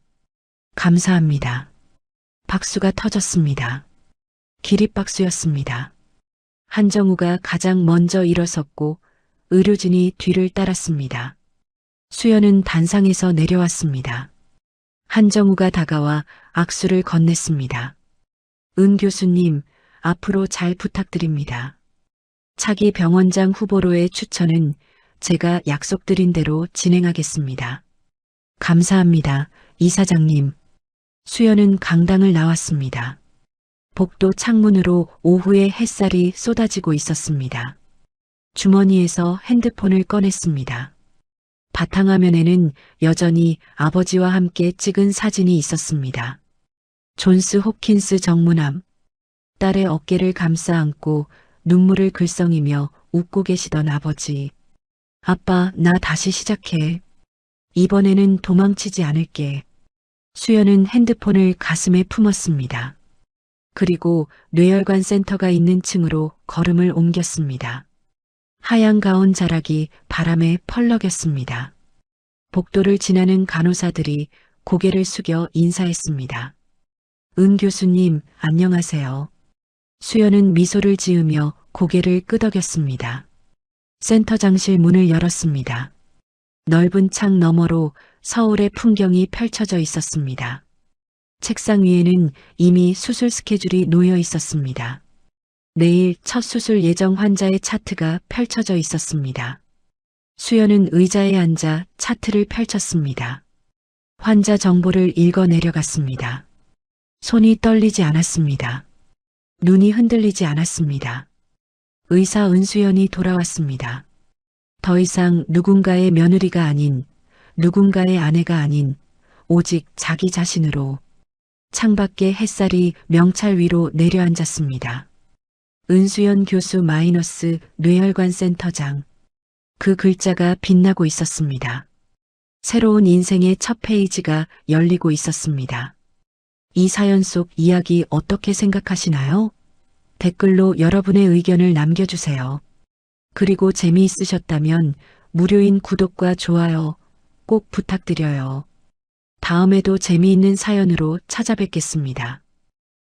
감사합니다. 박수가 터졌습니다. 기립박수였습니다. 한정우가 가장 먼저 일어섰고 의료진이 뒤를 따랐습니다. 수연은 단상에서 내려왔습니다. 한정우가 다가와 악수를 건넸습니다. 은 교수님, 앞으로 잘 부탁드립니다. 차기 병원장 후보로의 추천은 제가 약속드린 대로 진행하겠습니다. 감사합니다, 이사장님. 수연은 강당을 나왔습니다. 복도 창문으로 오후의 햇살이 쏟아지고 있었습니다. 주머니에서 핸드폰을 꺼냈습니다. 바탕화면에는 여전히 아버지와 함께 찍은 사진이 있었습니다. 존스 홉킨스 정문암. 딸의 어깨를 감싸 안고 눈물을 글썽이며 웃고 계시던 아버지. 아빠, 나 다시 시작해. 이번에는 도망치지 않을게. 수연은 핸드폰을 가슴에 품었습니다. 그리고 뇌혈관 센터가 있는 층으로 걸음을 옮겼습니다. 하얀 가운 자락이 바람에 펄럭였습니다. 복도를 지나는 간호사들이 고개를 숙여 인사했습니다. 은 교수님, 안녕하세요. 수연은 미소를 지으며 고개를 끄덕였습니다. 센터장실 문을 열었습니다. 넓은 창 너머로 서울의 풍경이 펼쳐져 있었습니다. 책상 위에는 이미 수술 스케줄이 놓여 있었습니다. 내일 첫 수술 예정 환자의 차트가 펼쳐져 있었습니다. 수연은 의자에 앉아 차트를 펼쳤습니다. 환자 정보를 읽어 내려갔습니다. 손이 떨리지 않았습니다. 눈이 흔들리지 않았습니다. 의사 은수연이 돌아왔습니다. 더 이상 누군가의 며느리가 아닌, 누군가의 아내가 아닌, 오직 자기 자신으로. 창밖에 햇살이 명찰 위로 내려앉았습니다. 은수연 교수 마이너스 뇌혈관 센터장. 그 글자가 빛나고 있었습니다. 새로운 인생의 첫 페이지가 열리고 있었습니다. 이 사연 속 이야기 어떻게 생각하시나요? 댓글로 여러분의 의견을 남겨주세요. 그리고 재미있으셨다면 무료인 구독과 좋아요 꼭 부탁드려요. 다음에도 재미있는 사연으로 찾아뵙겠습니다.